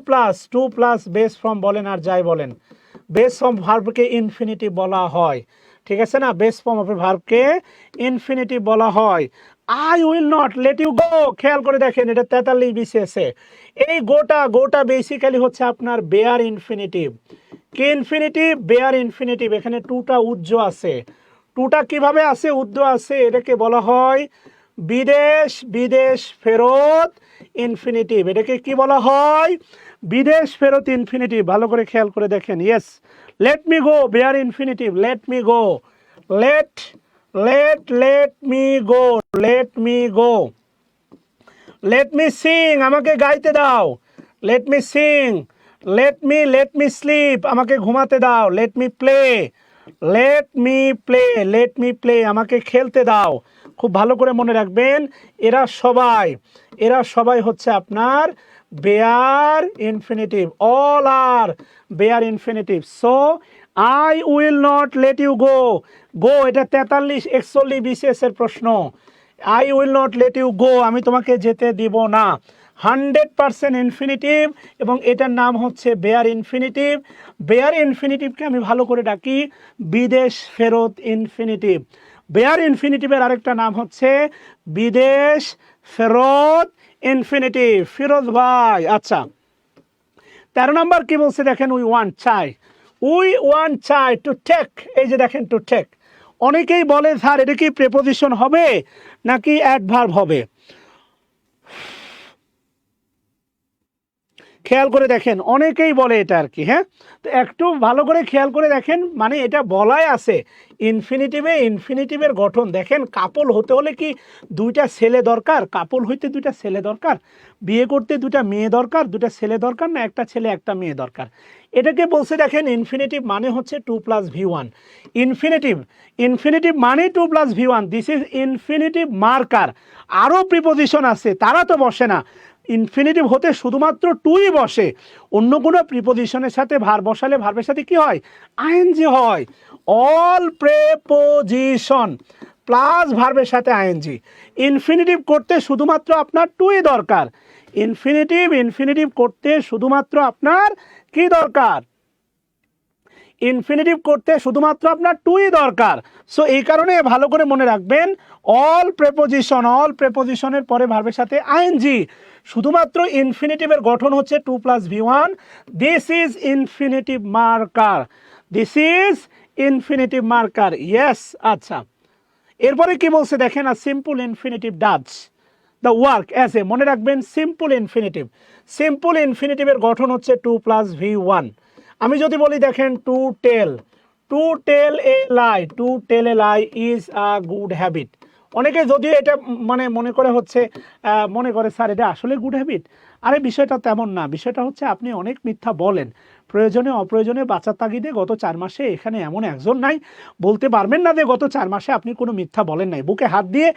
plus base form বলেন আর যাই বলেন, base form ভার্বকে infinitive বলা হয়, ঠিক আছে না? বেস ফর্ম অফ এ ভার্বকে ইনফিনিটিভ বলা হয়। I will not let you go, খেয়াল করে দেখেন, এটা 43 বিসিএসে। এই গোটা বেসিক্যালি হচ্ছে আপনার বেয়ার ইনফিনিটিভ। কি ইনফিনিটিভ? Bare infinitive. এখানে টুটা উজ্জ আছে, টুটা কিভাবে আছে? উদ্য আছে। এটাকে বলা হয় বিদেশ ফেরত ইনফিনিটিভ। এটাকে কি বলা হয়? বিদেশ ফেরত ইনফিনিটিভ। ভালো করে খেয়াল করে দেখেন। Yes, let me go, bare infinitive, let me go, let me go, let me Singh, আমাকে গাইতে দাও, let me Singh, let me slip, আমাকে ঘুমাতে দাও, লেট মি প্লে, আমাকে খেলতে দাও। খুব ভালো করে মনে রাখবেন, এরা সবাই হচ্ছে আপনার bare infinitive, all are bare infinitive. So I will not let you go, এটা 43-41 বিসিএস এর প্রশ্ন। I will not let you go, আমি তোমাকে যেতে দিব না। 100% ইনফিনিটিভ, এবং এটার নাম হচ্ছে বেয়ার ইনফিনিটিভ। বেয়ার ইনফিনিটিভকে আমি ভালো করে ডাকি বিদেশ ফেরত ইনফিনিটিভ। বেয়ার ইনফিনিটিভের আরেকটা নাম হচ্ছে বিদেশ ফেরত ইনফিনিটিভ। ফিরোজ ভাই, আচ্ছা, 13 নম্বর কি বলছে দেখেন, উই ওয়ান্ট চাই টু টেক। এই যে দেখেন, টু টেক। অনেকেই বলে স্যার এটা কি প্রেপোজিশন হবে নাকি অ্যাডভার্ব হবে? খেয়াল করে দেখেন, অনেকেই বলে এটা আর কি। হ্যাঁ, তো একটু ভালো করে খেয়াল করে দেখেন, মানে এটা বলাই আছে ইনফিনিটিভের গঠন দেখেন। কাপল হতে হলে কি দুইটা ছেলে দরকার? কাপল হইতে দুইটা ছেলে দরকার? বিয়ে করতে দুইটা মেয়ে দরকার? দুইটা ছেলে দরকার না একটা ছেলে একটা মেয়ে দরকার? এটাকে বলছে দেখেন, ইনফিনিটিভ মানে হচ্ছে 2 + V1। ইনফিনিটিভ মানে 2 + V1। This is infinitive marker. আরও প্রিপোজিশন আছে, তারা তো বসে না। ইনফিনিটিভ হতে শুধুমাত্র টুই বসে, অন্য কোনো প্রিপোজিশনের সাথে ভার বসালে ভার্বের সাথে কি হয়? আইএনজি হয়। অল প্লাস ভার্বের সাথে আইএনজি। ইনফিনিটিভ করতে শুধুমাত্র আপনার টুই দরকার। ইনফিনিটিভ করতে শুধুমাত্র আপনার কি দরকার? ইনফিনিটিভ করতে শুধুমাত্র আপনার টুই দরকার। সো এই কারণে ভালো করে মনে রাখবেন, অল প্রেপোজিশনের পরে ভার্বের সাথে আইএনজি। শুধুমাত্র ইনফিনিটিভের গঠন হচ্ছে 2 + V1। This is infinitive marker, this is infinitive marker. Yes. আচ্ছা, এরপরে কি বলছে দেখেন, আর simple infinitive does the work as a, মনে রাখবেন সিম্পল ইনফিনিটিভের গঠন হচ্ছে 2 + V1। আমি যদি বলি দেখেন to tell a lie is a good habit. অনেকে যদিও এটা মনে করে স্যার এটা আসলে গুড হ্যাবিট। আরে বিষয়টা তেমন না, বিষয়টা হচ্ছে আপনি অনেক মিথ্যা বলেন, প্রয়োজনে অপ্রয়োজনে বাঁচার তাগিদে। গত 4 মাসে এখানে এমন একজন নাই বলতে পারবেন না যে গত 4 মাসে আপনি কোনো মিথ্যা বলেন নাই। বুকে হাত দিয়ে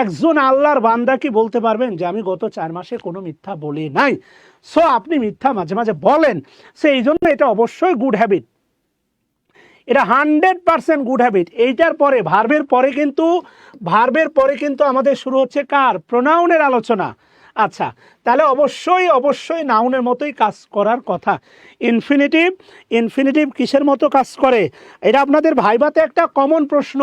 একজন আল্লাহর বান্দা কি বলতে পারবেন যে আমি গত 4 মাসে কোনো মিথ্যা বলি নাই? সো আপনি মিথ্যা মাঝে মাঝে বলেন, সো এই জন্য এটা অবশ্যই গুড হ্যাবিট, এটা 100% গুড হ্যাবিট। এইটার পরে ভার্বের পরে কিন্তু আমাদের শুরু হচ্ছে কার? প্রোনাউনের আলোচনা। আচ্ছা, তাহলে অবশ্যই নাউনের মতোই কাজ করার কথা। ইনফিনিটিভ কিসের মতো কাজ করে? এটা আপনাদের ভাইভাতে একটা কমন প্রশ্ন,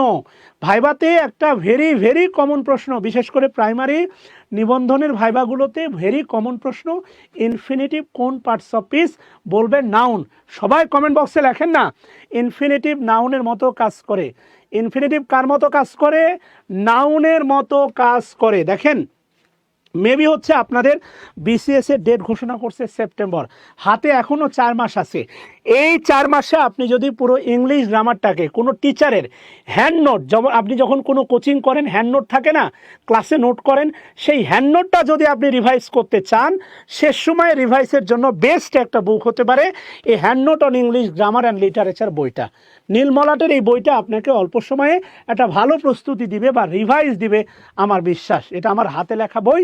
ভেরি কমন প্রশ্ন, বিশেষ করে প্রাইমারি নিবন্ধনের ভাইভাগুলোতে ভেরি কমন প্রশ্ন। ইনফিনিটিভ কোন পার্টস অফ স্পিচ বলবেন? নাউন। সবাই কমেন্ট বক্সে লেখেন না, ইনফিনিটিভ নাউনের মতো কাজ করে। ইনফিনিটিভ কার মতো কাজ করে? নাউনের মতো কাজ করে। দেখেন, মেবি হচ্ছে আপনাদের বিসিএস এর ডেট ঘোষণা করছে সেপ্টেম্বর, হাতে এখনও 4 মাস আছে। এই 4 মাসে আপনি যদি পুরো ইংলিশ গ্রামারটাকে কোনো টিচারের হ্যান্ড নোট, আপনি যখন কোনো কোচিং করেন হ্যান্ড নোট থাকে না, ক্লাসে নোট করেন, সেই হ্যান্ড নোটটা যদি আপনি রিভাইজ করতে চান, শেষ সময় রিভাইসের জন্য বেস্ট একটা বুক হতে পারে এই hand note on English grammar and literature বইটা। নীলমলাটের এই বইটা আপনাকে অল্প সময়ে একটা ভালো প্রস্তুতি দিবে বা রিভাইজ দিবে, আমার বিশ্বাস। এটা আমার হাতে লেখা বই,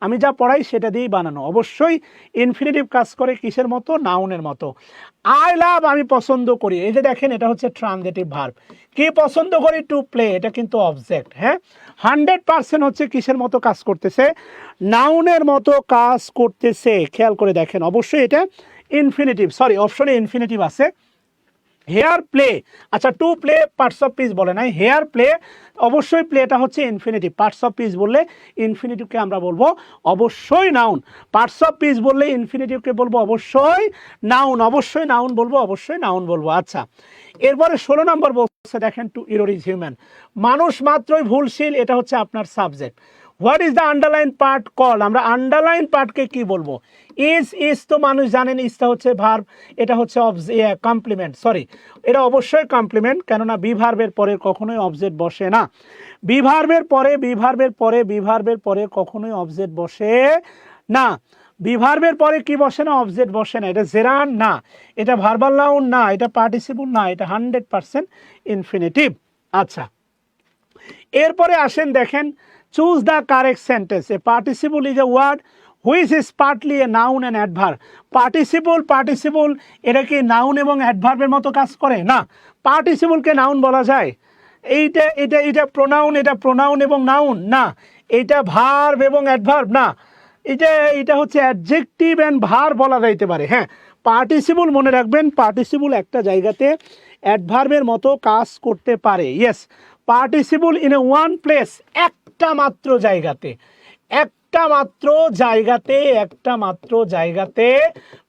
আমি যা পড়াই সেটা দিয়েই বানানো। অবশ্যই ইনফিনিটিভ কাজ করে কিসের মতো? নাউনের মতো। আই লাভ, আমি পছন্দ করি, এই যে দেখেন এটা হচ্ছে ট্রানজিটিভ ভার্ব। কি পছন্দ করি? টু প্লে, এটা কিন্তু অবজেক্ট। হ্যাঁ, 100% হচ্ছে কিসের মতো কাজ করতেছে? নাউনের মতো কাজ করতেছে। খেয়াল করে দেখেন, অবশ্যই এটা ইনফিনিটিভ, সরি অপশনে ইনফিনিটিভ আছে। হেয়ার প্লে, আচ্ছা to play parts of speech বলে নাই, হেয়ার প্লে, অবশ্যই প্লেটা হচ্ছে ইনফিনিটিভ। পার্টস অফ স্পিচ বললে ইনফিনিটিভকে আমরা বলবো অবশ্যই নাউন। পার্টস অফ স্পিচ বললে ইনফিনিটিভকে বলবো অবশ্যই নাউন, অবশ্যই নাউন বলবো। আচ্ছা, এরপরে 16 নম্বর বলছে দেখেন, টু ইরর ইজ হিউম্যান, মানুষ মাত্রই ভুলশীল, এটা হচ্ছে আপনার subject. What is the underline part call? আমরা আন্ডারলাইন পার্টকে কি বলবো? ইজ তো মানুষ জানেন, ইজটা হচ্ছে ভার্ব, এটা হচ্ছে কমপ্লিমেন্ট, সরি এটা অবশ্যই কমপ্লিমেন্ট, কেননা বি ভার্বের পরে কখনোই অবজেক্ট বসে না। বি ভার্বের পরে কখনোই অবজেক্ট বসে না। বি ভার্বের পরে কি বসে না? অবজেক্ট বসে না। এটা জেরান না, এটা ভার্বাল নাউন না, এটা পার্টিসিপল না, এটা 100% ইনফিনিটিভ। আচ্ছা, এরপরে আসেন দেখেন, choose the correct sentence. A participle is a word which is partly a noun and adverb. Participle এটা কি নাউন এবং অ্যাডভার্বের মতো কাজ করে? না। পার্টিসিপলকে নাউন বলা যায়? এটা প্রোনাউন এবং নাউন না। এটা ভার্ব এবং অ্যাডভার্ব না। এটা হচ্ছে অ্যাডজেক্টিভ অ্যান্ড ভার্ব বলা যাইতে পারে। হ্যাঁ, পার্টিসিপল মনে রাখবেন, পার্টিসিপল একটা জায়গাতে অ্যাডভার্বের মতো কাজ করতে পারে। Yes, participle in a one place, একটা মাত্র জায়গাতে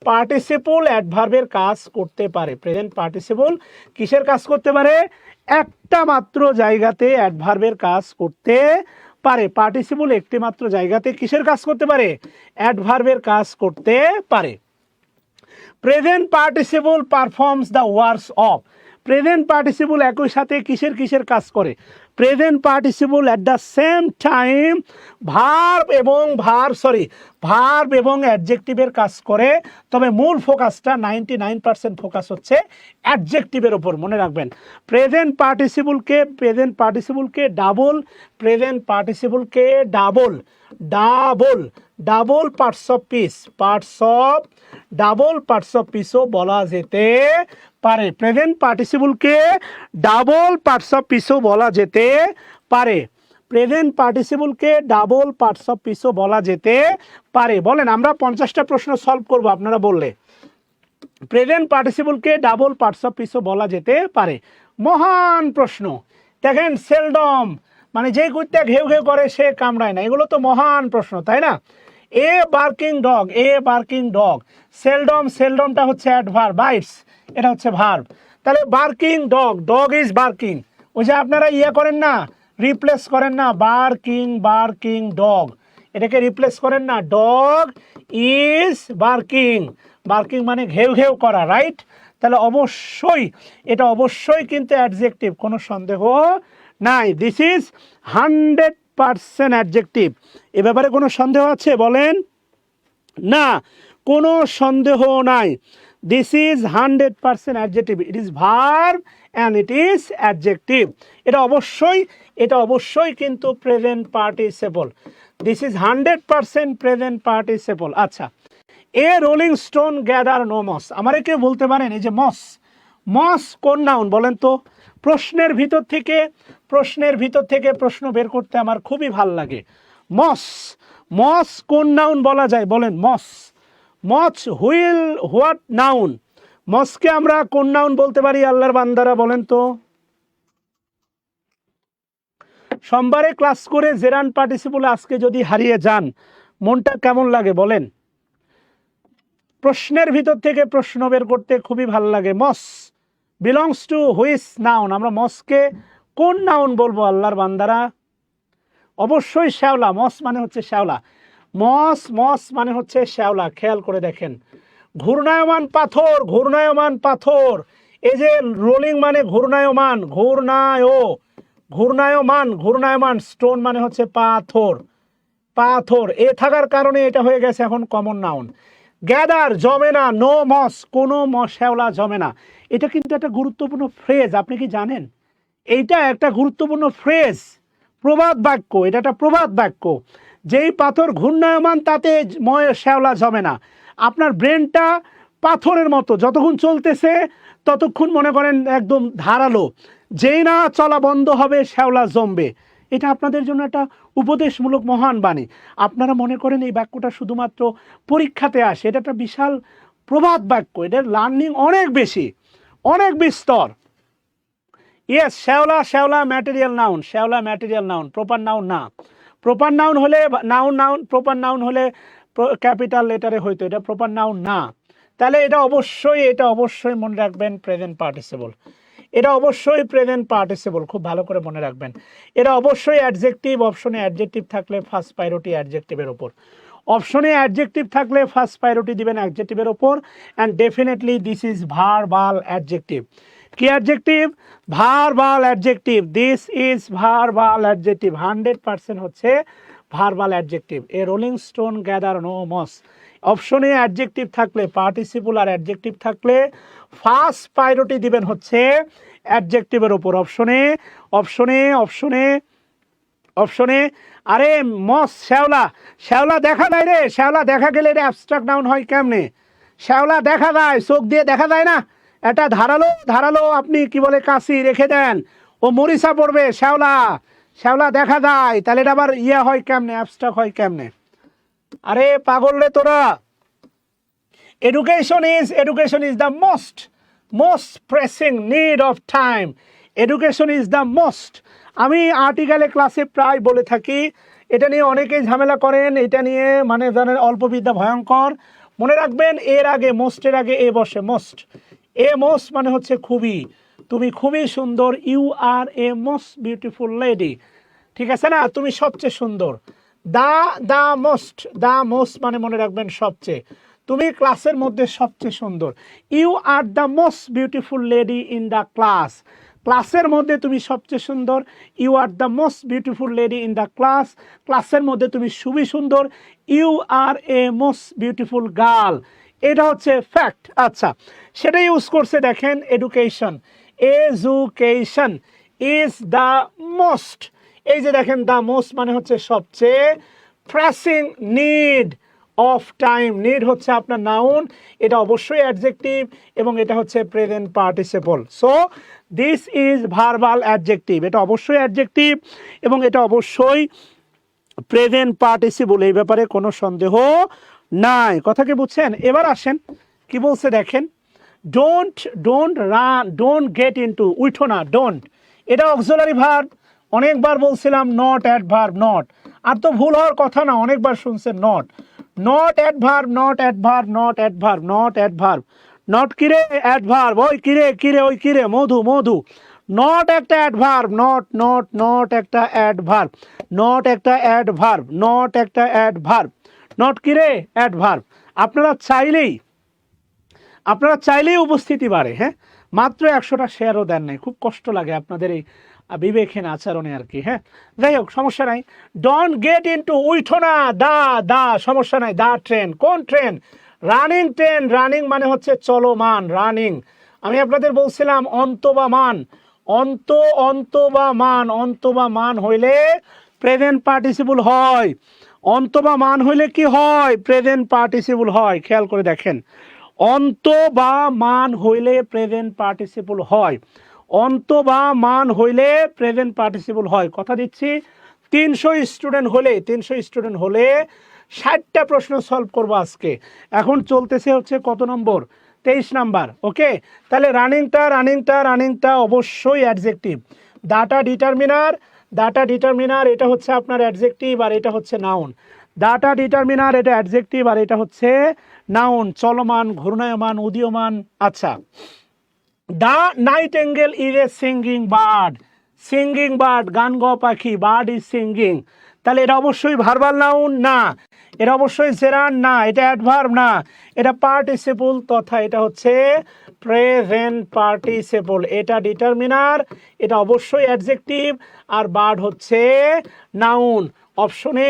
পার্টিসিপল অ্যাডভার্বের কাজ করতে পারে। প্রেজেন্ট পার্টিসিপল কিসের কাজ করতে পারে? একটা মাত্র জায়গাতে অ্যাডভার্বের কাজ করতে পারে। পার্টিসিপল একটি মাত্র জায়গাতে কিসের কাজ করতে পারে? অ্যাডভার্বের কাজ করতে পারে। Present participle performs the works of. Present participle একই সাথে কিসের কাজ করে? Present participle at the same time verb এবং অ্যাডজেক্টিভের কাজ করে, তবে মূল ফোকাসটা 99% ফোকাস হচ্ছে অ্যাডজেক্টিভের ওপর। মনে রাখবেন, প্রেজেন্ট পার্টিসিপলকে ডাবল পার্টস অফ স্পিচও বলা যেতে পারে। প্রেজেন্ট পার্টিসিপলকে ডাবল পার্টস অফ স্পিচও বলা যেতে পারে। প্রেজেন্ট পার্টিসিপলকে ডাবল পার্টস অফ স্পিচও বলা যেতে পারে। বলেন, আমরা 50টা প্রশ্ন সলভ করব আপনারা বললে। প্রেজেন্ট পার্টিসিপলকে ডাবল পার্টস অফ স্পিচও বলা যেতে পারে। মহান প্রশ্ন। দেখেন, সেলডম মানে যে কুত্তা ঘেউ ঘেউ করে সে কামড়ায় না, এগুলো তো মহান প্রশ্ন, তাই না? A barking dog, a barking dog. Seldom, সেলডমটা হচ্ছে অ্যাডভার্ব, বাইটস এটা হচ্ছে ভার্ব। তাহলে barking dog, dog is barking. ওই যে আপনারা ইয়ে করেন না, রিপ্লেস করেন না, বার্কিং বার্কিং ডগ, এটাকে রিপ্লেস করেন না, ডগ ইজ বার্কিং। বার্কিং মানে ঘেউ ঘেউ করা, রাইট? তাহলে অবশ্যই এটা অবশ্যই কিন্তু অ্যাডজেক্টিভ, কোনো সন্দেহ নাই। This is 100% adjective. এ ব্যাপারে কোনো সন্দেহ আছে বলেন? না, কোনো সন্দেহ নাই। This is 100% adjective. It is verb and it is adjective. এটা অবশ্যই কিন্তু present participle. This is 100% present participle. আচ্ছা, a rolling stone gather no moss. আমারে কেউ বলতে পারেন এই যে মস, মস কোন নাউন বলেন তো? প্রশ্নের ভিতর থেকে প্রশ্ন বের করতে আমার খুবই ভাল লাগে। মস, মস কোন নাউন বলা যায় বলেন? মস, মস হুইল হোয়াট নাউন? মসকে আমরা কোন নাউন বলতে পারি আল্লাহর বান্দারা বলেন তো? সোমবারে ক্লাস করে জেরান পার্টিসিপল আজকে যদি হারিয়ে যান মনটা কেমন লাগে বলেন? প্রশ্নের ভিতর থেকে প্রশ্ন বের করতে খুবই ভালো লাগে। মস বিলংস টু হুইচ নাউন? আমরা মসকে কোন নাউন বলবো আল্লাহর বান্দারা? অবশ্যই শ্যাওলা। মস মানে হচ্ছে শ্যাওলা। মস, মস মানে হচ্ছে শ্যাওলা। খেয়াল করে দেখেন, ঘূর্ণায়মান পাথর, ঘূর্ণায়মান পাথর। এই যে রোলিং মানে ঘূর্ণায়মান, ঘূর্ণায়মান, ঘূর্ণায়মান। স্টোন মানে হচ্ছে পাথর, পাথর। এ থাকার কারণে এটা হয়ে গেছে এখন কমন নাউন। গ্যাদার জমে না, নো মস, কোনো শ্যাওলা জমে না। এটা কিন্তু একটা গুরুত্বপূর্ণ ফ্রেজ, আপনি কি জানেন? এইটা একটা গুরুত্বপূর্ণ ফ্রেজ, প্রবাদ বাক্য। এটা একটা প্রবাদ বাক্য। যেই পাথর ঘূর্ণায়মান তাতে শ্যাওলা জমে না। আপনার ব্রেনটা পাথরের মতো, যতক্ষণ চলতেছে ততক্ষণ মনে করেন একদম ধারালো, যেই না চলা বন্ধ হবে শ্যাওলা জমবে। এটা আপনাদের জন্য একটা উপদেশমূলক মহান বাণী। আপনারা মনে করেন এই বাক্যটা শুধুমাত্র পরীক্ষাতে আসে, এটা একটা বিশাল প্রবাদ বাক্য। এটার লার্নিং অনেক বেশি, অনেক বিস্তর। ইয়েস, শ্যাওলা, শ্যাওলা ম্যাটেরিয়াল নাউন, শ্যাওলা ম্যাটেরিয়াল নাউন, প্রপার নাউন না। প্রপার নাউন হলে নাউন, প্রপার নাউন হলে ক্যাপিটাল লেটারে হইতো, এটা প্রপার নাউন না। তাহলে এটা অবশ্যই মনে রাখবেন প্রেজেন্ট পার্টিসিপল। এটা অবশ্যই প্রেজেন্ট পার্টিসিপল, খুব ভালো করে মনে রাখবেন। এটা অবশ্যই অ্যাডজেক্টিভ। অপশনে অ্যাডজেক্টিভ থাকলে ফার্স্ট প্রায়োরিটি অ্যাডজেক্টিভের ওপর। অপশনে অ্যাডজেক্টিভ থাকলে ফার্স্ট প্রায়োরিটি দিবেন অ্যাডজেক্টিভের ওপর। And definitely this is verbal adjective. কি adjective? Verbal adjective. This is verbal adjective. 100% হচ্ছে verbal adjective. A rolling stone gather no moss. অপশনে অ্যাডজেক্টিভ থাকলে, পার্টিসিপল আর অ্যাডজেক্টিভ থাকলে ফার্স্ট প্রায়োরিটি দিবেন হচ্ছে অ্যাডজেক্টিভের ওপর। অপশনে আরে মস, শ্যাওলা, শ্যাওলা দেখা যায় রে, শ্যাওলা দেখা গেলে এটা অ্যাবস্ট্রাক্ট নাউন হয় কেমনে? শ্যাওলা দেখা যায়, চোখ দিয়ে দেখা যায় না? এটা ধারালো আপনি কি বলে কাশি রেখে দেন, ও মরিচা পড়বে, শ্যাওলা দেখা যায়, তাহলে এটা আবার ইয়ে হয় কেমনে, অ্যাবস্ট্রাক্ট হয় কেমনে? আরে পাগল রে তোরা। Education is the most pressing need of time. Education is the most. আমি আর্টিকেলে ক্লাসে প্রায় বলে থাকি, এটা নিয়ে অনেকেই ঝামেলা করেন, এটা নিয়ে মানে জানেন অল্প বিদ্যা ভয়ঙ্কর। মনে রাখবেন এর আগে মোস্টের আগে এ বসে, মোস্ট। এ মোস্ট মানে হচ্ছে খুবই, তুমি খুবই সুন্দর। You are a most beautiful lady, ঠিক আছে না? তুমি সবচেয়ে সুন্দর। দ্য মোস্ট মানে মনে রাখবেন সবচেয়ে, তুমি ক্লাসের মধ্যে সবচেয়ে সুন্দর। You are the most beautiful lady in the class. ক্লাসের মধ্যে তুমি সবচেয়ে সুন্দর। You are the most beautiful lady in the class. ক্লাসের মধ্যে তুমি খুবই সুন্দর। You are a most beautiful girl. এটা হচ্ছে ফ্যাক্ট। আচ্ছা, সেটা ইউজ করছে দেখেন, এডুকেশন ইজ দ্য মোস্ট। এই যে দেখেন, দ্য মোস্ট মানে হচ্ছে সবচেয়ে, pressing need of time. Need হচ্ছে আপনার নাউন, এটা অবশ্যই অ্যাডজেক্টিভ এবং এটা হচ্ছে present participle. So this is verbal adjective, এটা অবশ্যই অ্যাডজেক্টিভ এবং এটা অবশ্যই প্রেজেন্ট পার্টিসিপল, এই ব্যাপারে কোনো সন্দেহ নাই। কথা কি বুঝছেন? এবার আসেন কি বলছে দেখেন, don't run, don't get into, উঠো না, ডোন্ট এটা অক্সিলারি ভার্ব। অনেকবার বলছিলাম নট অ্যাডভার্ব, নট, আর তো ভুল হওয়ার কথা না, অনেকবার শুনছেন not, not adverb, not adverb, not adverb, not adverb, not কিরে অ্যাডভার্ব, ওই কিরে কিরে ওই কিরে মধু মধু, নট একটা অ্যাডভার্ব, নট নট নট একটা অ্যাডভার্ব, নট একটা অ্যাডভার্ব, নট একটা অ্যাডভার্ব, নট কিরে অ্যাডভার্ব। আপনারা চাইলেই উপস্থিতি বাড়ে, হ্যাঁ, মাত্র 100টা শেয়ারও দেন নাই, খুব কষ্ট লাগে আপনাদের এই বিবেকহীন আচরণে আর কি। হ্যাঁ, যাই হোক, সমস্যা নাই। ডোন্ট গেট ইনটু, উঠো না, দা সমস্যা নাই, দা ট্রেন, কোন ট্রেন? রানিং ট্রেন, রানিং মানে হচ্ছে চলমান, রানিং। আমি আপনাদের বলছিলাম অন্ত বা মান, অন্ত বা মান হইলে প্রেজেন্ট পার্টিসিপল হয়, অন্ত বা মান হইলে কি হয়? প্রেজেন্ট পার্টিসিপল হয়। খেয়াল করে দেখেন, অন্ত বা মান হইলে প্রেজেন্ট পার্টিসিপল হয়, অন্ত বা মান হইলে প্রেজেন্ট পার্টিসিপল হয়। কথা দিচ্ছি, 300 স্টুডেন্ট হলে 60টা প্রশ্ন সলভ করবো আজকে। এখন চলতেছে হচ্ছে কত নম্বর? 23 নাম্বার। ওকে, তাহলে রানিংটা অবশ্যই অ্যাডজেক্টিভ। ডাটা ডিটারমিনার এটা হচ্ছে আপনার অ্যাডজেক্টিভ আর এটা হচ্ছে নাউন। ডাটা ডিটারমিনার এটা অ্যাডজেক্টিভ আর এটা হচ্ছে নাউন, চলমান, ঘূর্ণায়মান, উদীয়মান। আচ্ছা, the Nightingale is a singing bird, গান গাওয়া পাখি, বার্ড ইজ সিঙ্গিং। তাহলে এটা অবশ্যই ভার্বাল নাউন না, এটা অবশ্যই জেরান না, এটা অ্যাডভার্ব না, এটা পার্টিসিপল তথা এটা হচ্ছে প্রেজেন্ট পার্টিসিপল। এটা ডিটারমিনার, এটা অবশ্যই অ্যাডজেক্টিভ, আর বার্ড হচ্ছে নাউন। অপশনে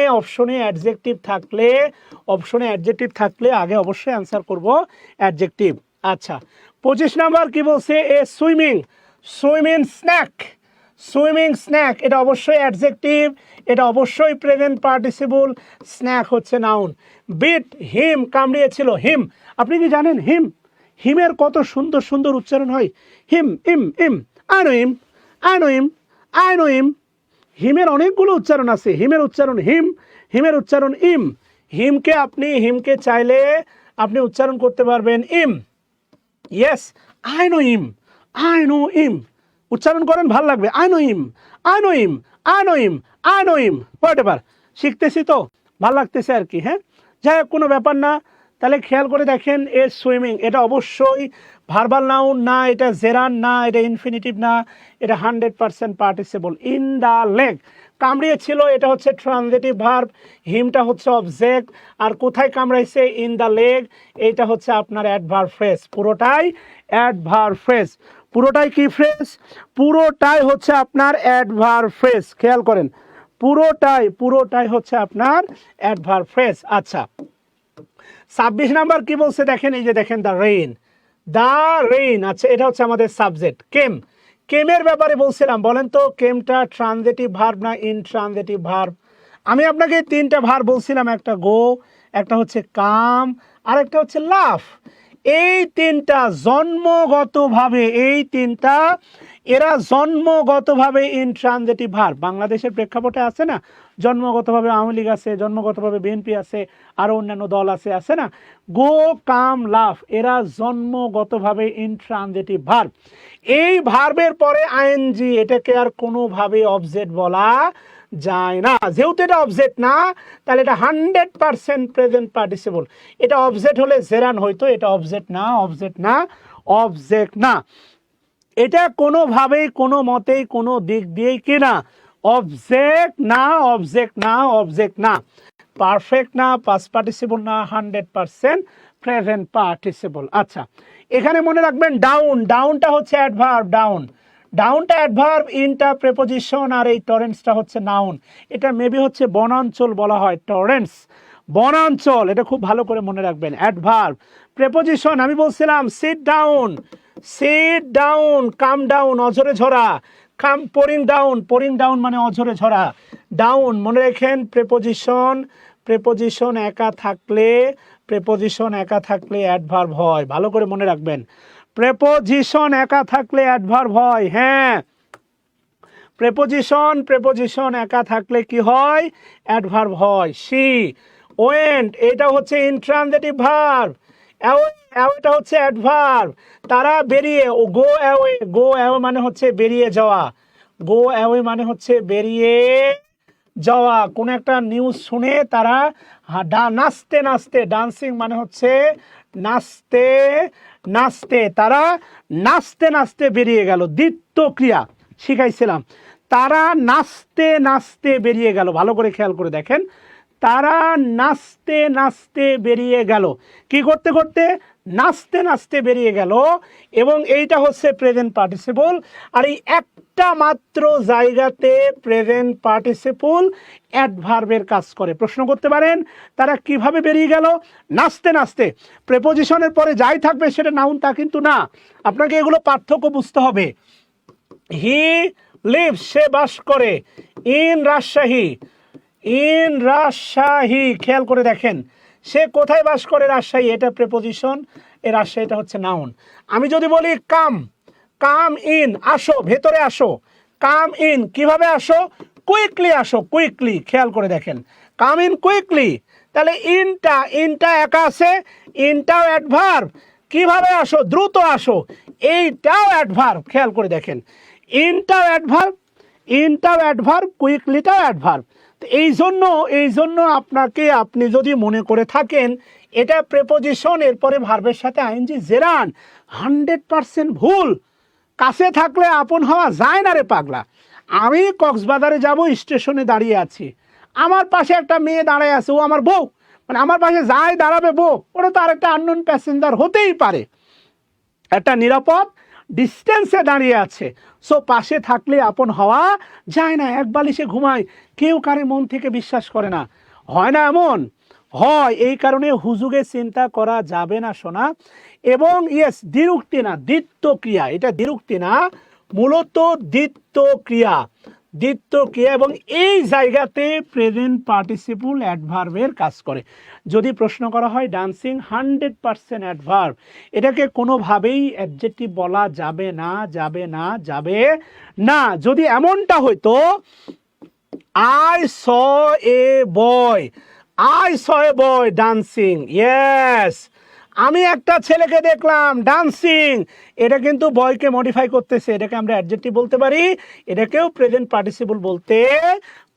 অ্যাডজেক্টিভ থাকলে আগে অবশ্যই অ্যান্সার করব অ্যাডজেক্টিভ। আচ্ছা, 25 নাম্বার কি বলছে? এ সুইমিং স্ন্যাক, এটা অবশ্যই অ্যাডজেক্টিভ, এটা অবশ্যই প্রেজেন্ট পার্টিসিপল, স্ন্যাক হচ্ছে নাউন। বিট হিম, কামড়িয়েছিল, হিম। আপনি কি জানেন হিমের কত সুন্দর সুন্দর উচ্চারণ হয়? হিম, ইম, আই নো হিম। হিমের অনেকগুলো উচ্চারণ আছে, হিমের উচ্চারণ হিম, হিমের উচ্চারণ ইম। হিমকে চাইলে আপনি উচ্চারণ করতে পারবেন ইম। ইয়েস, আই নো ইম, উচ্চারণ করেন, ভাল লাগবে। আই নো ইম, হোয়াট এভার, শিখতেছি তো, ভাল লাগতেছে আর কি। হ্যাঁ, যাই হোক, কোনো ব্যাপার না। তাহলে খেয়াল করে দেখেন, এ সুইমিং এটা অবশ্যই ভার্বাল নাউন না, এটা জেরান না, এটা ইনফিনিটিভ না, এটা 100% পার্টিসিপল। ইন দ্য লেগ, কামড়িয়েছিল, এটা হচ্ছে ট্রানজিটিভ ভার্ব, হিমটা হচ্ছে অবজেক্ট, আর কোথায় কামড়াইছে? ইন দ্য লেগ, এইটা হচ্ছে আপনার অ্যাডভার্ব ফ্রেজ। পুরোটাই অ্যাডভার্ব ফ্রেজ, পুরোটাই কি ফ্রেজ? পুরোটাই হচ্ছে আপনার অ্যাডভার্ব ফ্রেজ। খেয়াল করেন, পুরোটাই হচ্ছে আপনার অ্যাডভার্ব ফ্রেজ। আচ্ছা, 26 নাম্বার কি বলছে দেখেন, এই যে দেখেন, দ্য রেইন। আচ্ছা, এটা হচ্ছে আমাদের সাবজেক্ট। কেমের ব্যাপারে বলছিলাম, বলেন তো কেমটা ট্রানজিটিভ ভার্ব না ইনট্রানজিটিভ ভার্ব? আমি আপনাকে 3টা ভার্ব বলছিলাম, একটা গো, একটা হচ্ছে কাম, আর একটা হচ্ছে লাফ। এই 3টা জন্মগতভাবে ইনট্রানজিটিভ ভার্ব। বাংলাদেশের প্রেক্ষাপটে আছে না, জন্মগতভাবে আওয়ামী লীগ আছে, জন্মগতভাবে বিএনপি আছে, আরও অন্যান্য দল আছে না? গো, কাম, লাফ, এরা জন্মগতভাবে ইনট্রানজিটিভ ভার্ব। এই ভার্বের পরে আইএনজি, এটাকে আর কোনোভাবে অবজেক্ট বলা যায় না। যেহেতু এটা অবজেক্ট না, তাহলে এটা 100% প্রেজেন্ট পার্টিসিপল। এটা অবজেক্ট হলে জেরান হইতো, এটা অবজেক্ট না। এটা কোনোভাবেই, কোনো মতেই, কোনো দিক দিয়েই কি না? অবজেক্ট না, পারফেক্ট না, পাস্ট পার্টিসিপল না, 100% প্রেজেন্ট পার্টিসিপল। আচ্ছা, এখানে মনে রাখবেন ডাউনটা হচ্ছে অ্যাডভার্ব, ডাউনটা অ্যাডভার্ব, ইনটা প্রেপোজিশন, আর এই টরেন্টসটা হচ্ছে নাউন। এটা মেবি হচ্ছে বনাঞ্চল বলা হয়, টরেন্টস, বনাঞ্চল, এটা খুব ভালো করে মনে রাখবেন। অ্যাডভার্ব, প্রেপোজিশন, আমি বলছিলাম সিট ডাউন, কাম ডাউন, অঝরে ঝরা, পোরিং ডাউন মানে অঝরে ঝরা, ডাউন মনে রাখেন, প্রেপোজিশন, প্রেপোজিশন একা থাকলে অ্যাডভার্ব হয়, ভালো করে মনে রাখবেন। প্রেপোজিশন একা থাকলে অ্যাডভার্ব হয়, হ্যাঁ প্রেপোজিশন একা থাকলে কি হয়? অ্যাডভার্ব হয়। সি ওয়েন্ট এটা হচ্ছে ইনট্রানজিটিভ ভার্ব, এটা হচ্ছে অ্যাডভার্ব। তারা বেরিয়ে, গো অ্যাওয়ে মানে হচ্ছে বেরিয়ে যাওয়া, গো অ্যাওয়ে মানে হচ্ছে বেরিয়ে যাওয়া। কোন একটা নিউজ শুনে তারা নাচতে নাচতে, ডান্সিং মানে হচ্ছে নাচতে নাচতে, তারা নাচতে নাচতে বেরিয়ে গেল। দ্বিতীয় ক্রিয়া শিখাইছিলাম, তারা নাচতে নাচতে বেরিয়ে গেল, ভালো করে খেয়াল করে দেখেন। তারা নাচতে নাচতে বেরিয়ে গেল, কি করতে করতে? নাচতে নাচতে বেরিয়ে গেল। এবং এইটা হচ্ছে প্রেজেন্ট পার্টিসিপল। আর এই একটা মাত্র জায়গাতে প্রেজেন্ট পার্টিসিপল অ্যাডভার্বের কাজ করে। প্রশ্ন করতে পারেন তারা কিভাবে বেরিয়ে গেল? নাচতে নাচতে। প্রেপোজিশনের পরে যাই থাকবে সেটা নাউন তা কিন্তু না, আপনাকে এগুলো পার্থক্য বুঝতে হবে। হি লিভস সে বাস করে, ইন রাজশাহী খেয়াল করে দেখেন সে কোথায় বাস করে? রাজশাহী, এটা প্রেপোজিশন, এ রাজশাহীটা হচ্ছে নাউন। আমি যদি বলি কাম ইন আসো, ভেতরে আসো, কাম ইন কিভাবে আসো? কুইকলি আসো, কুইকলি, খেয়াল করে দেখেন কাম ইন কুইকলি। তাহলে ইনটা একা আছে, ইনটাও অ্যাডভার্ব। কিভাবে আসো? দ্রুত আসো, এইটাও অ্যাডভার্ব। খেয়াল করে দেখেন ইনটাও অ্যাডভার্ব, কুইকলিটাও অ্যাডভার্ব। এই জন্য আপনাকে, আপনি যদি মনে করে থাকেন এটা প্রেপোজিশন এরপরে ভার্বের সাথে আইএনজি জেরান, 100% ভুল। কাছে থাকলে আপন হওয়া যায় না রে পাগলা। আমি কক্সবাজারে যাব, স্টেশনে দাঁড়িয়ে আছি, আমার পাশে একটা মেয়ে দাঁড়ায় আছে, ও আমার বউ, মানে আমার পাশে যাই দাঁড়াবে বউ, ওটা তো আর একটা আননোন প্যাসেঞ্জার হতেই পারে, একটা নিরাপদ ডিস্টেন্সে দাঁড়িয়ে আছে। সো পাশে থাকলে আপন হওয়া যায় না। এক বালিশে ঘুমায়, কেউ কারে মন থেকে বিশ্বাস করে না, হয় না এমন? হয়। এই কারণে হুজুগে চিন্তা করা যাবে না সোনা। এবং ইয়েস, দ্বিরুক্তি না, দ্বিত্ব ক্রিয়া, এটা দ্বিরুক্তি না, মূলত দ্বিত্ব ক্রিয়া এবং এই জায়গাতে প্রেজেন্ট পার্টিসিপল অ্যাডভার্বের কাজ করে। যদি প্রশ্ন করা হয় ডান্সিং 100% অ্যাডভার্ব, এটাকে কোনোভাবেই অ্যাডজেক্টিভ বলা যাবে না। যদি এমনটা হইতো I saw A boy dancing, yes, আমি একটা ছেলেকে দেখলাম ডান্সিং, এটা কিন্তু বয়কে মডিফাই করতেছে, এটাকে আমরা অ্যাডজেক্টিভ বলতে পারি, এটাকেও প্রেজেন্ট পার্টিসিপল বলতে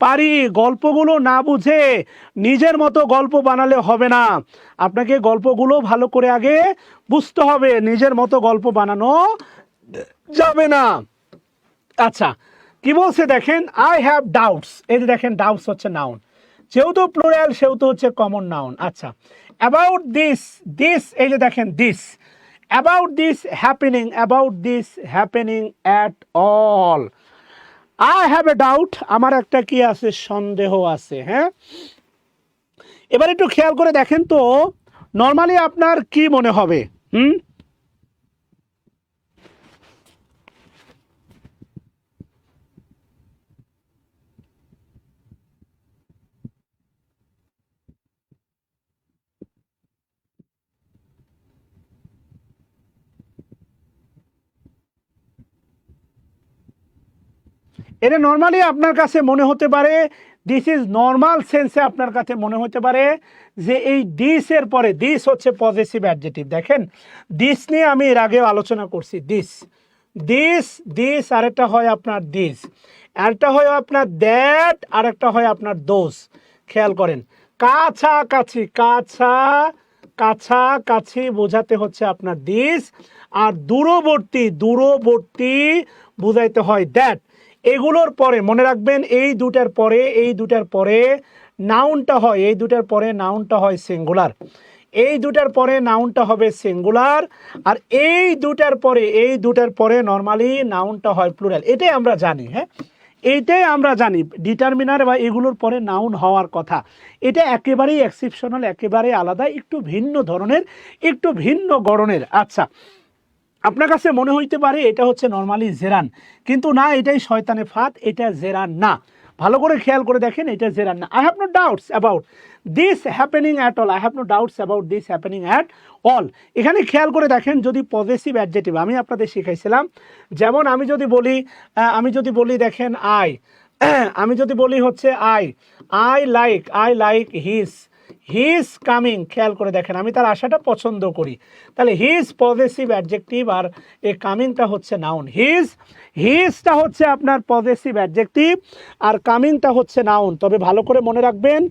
পারি। গল্পগুলো না বুঝে নিজের মতো গল্প বানালে হবে না, আপনাকে গল্পগুলো ভালো করে আগে বুঝতে হবে, নিজের মতো গল্প বানানো যাবে না। আচ্ছা, কি বলছে দেখেন, আই হ্যাভ ডাউটস, এই যে দেখেন ডাউটস হচ্ছে নাউন, যেহেতু প্লুরাল সেহেতু হচ্ছে কমন নাউন। আচ্ছা, অ্যাবাউট দিস, এই যে দেখেন this, about this happening at all. I have a doubt, আমার একটা কি আছে? সন্দেহ আছে। হ্যাঁ, এবার একটু খেয়াল করে দেখেন তো নর্মালি আপনার কি মনে হবে? এটা নর্মালি আপনার কাছে মনে হতে পারে, দিস ইজ নর্মাল সেন্সে আপনার কাছে মনে হতে পারে যে এই দিস এর পরে, দিস হচ্ছে পজিটিভ অ্যাডজেক্টিভ। দেখেন দিস নিয়ে আমি এর আগেও আলোচনা করছি, দিস আরেকটা হয় আপনার দিস, আরেকটা হয় আপনার দ্যাট, আরেকটা হয় আপনার দোজ। খেয়াল করেন, কাছাকাছি বোঝাতে হচ্ছে আপনার দিস, আর দূরবর্তী বোঝাইতে হয় দ্যাট। এগুলোর পরে মনে রাখবেন এই দুটার পরে নাউনটা হয়, নাউনটা হয় সিঙ্গুলার, নাউনটা হবে সিঙ্গুলার, আর এই দুটার পরে নর্মালি নাউনটা হয় প্লুরাল। এটাই আমরা জানি, হ্যাঁ এইটাই আমরা জানি, ডিটারমিনার বা এগুলোর পরে নাউন হওয়ার কথা। এটা একেবারেই এক্সেপশনাল, একেবারে আলাদা, একটু ভিন্ন ধরনের, একটু ভিন্ন গড়নের। আচ্ছা, আপনার কাছে মনে হইতে পারে এটা হচ্ছে নর্মালি জেরান, কিন্তু না, এটাই শয়তানে ফাঁদ, এটা জেরান না। ভালো করে খেয়াল করে দেখেন, এটা জেরান না। I have no doubts about this happening at all, I have no doubts about this happening at all. এখানে খেয়াল করে দেখেন, যদি পজেসিভ অ্যাডজেক্টিভ আমি আপনাদের শিখাইছিলাম, যেমন আমি যদি বলি দেখেন আমি যদি বলি হচ্ছে আই লাইক হিজ কামিং, খেয়াল করে দেখেন আমি তার আসাটা পছন্দ করি, তাহলে হিজ পজেসিভ অ্যাডজেক্টিভ আর এই কামিংটা হচ্ছে নাউন। হিজটা হচ্ছে আপনার পজেসিভ অ্যাডজেক্টিভ আর কামিংটা হচ্ছে নাউন। তবে ভালো করে মনে রাখবেন,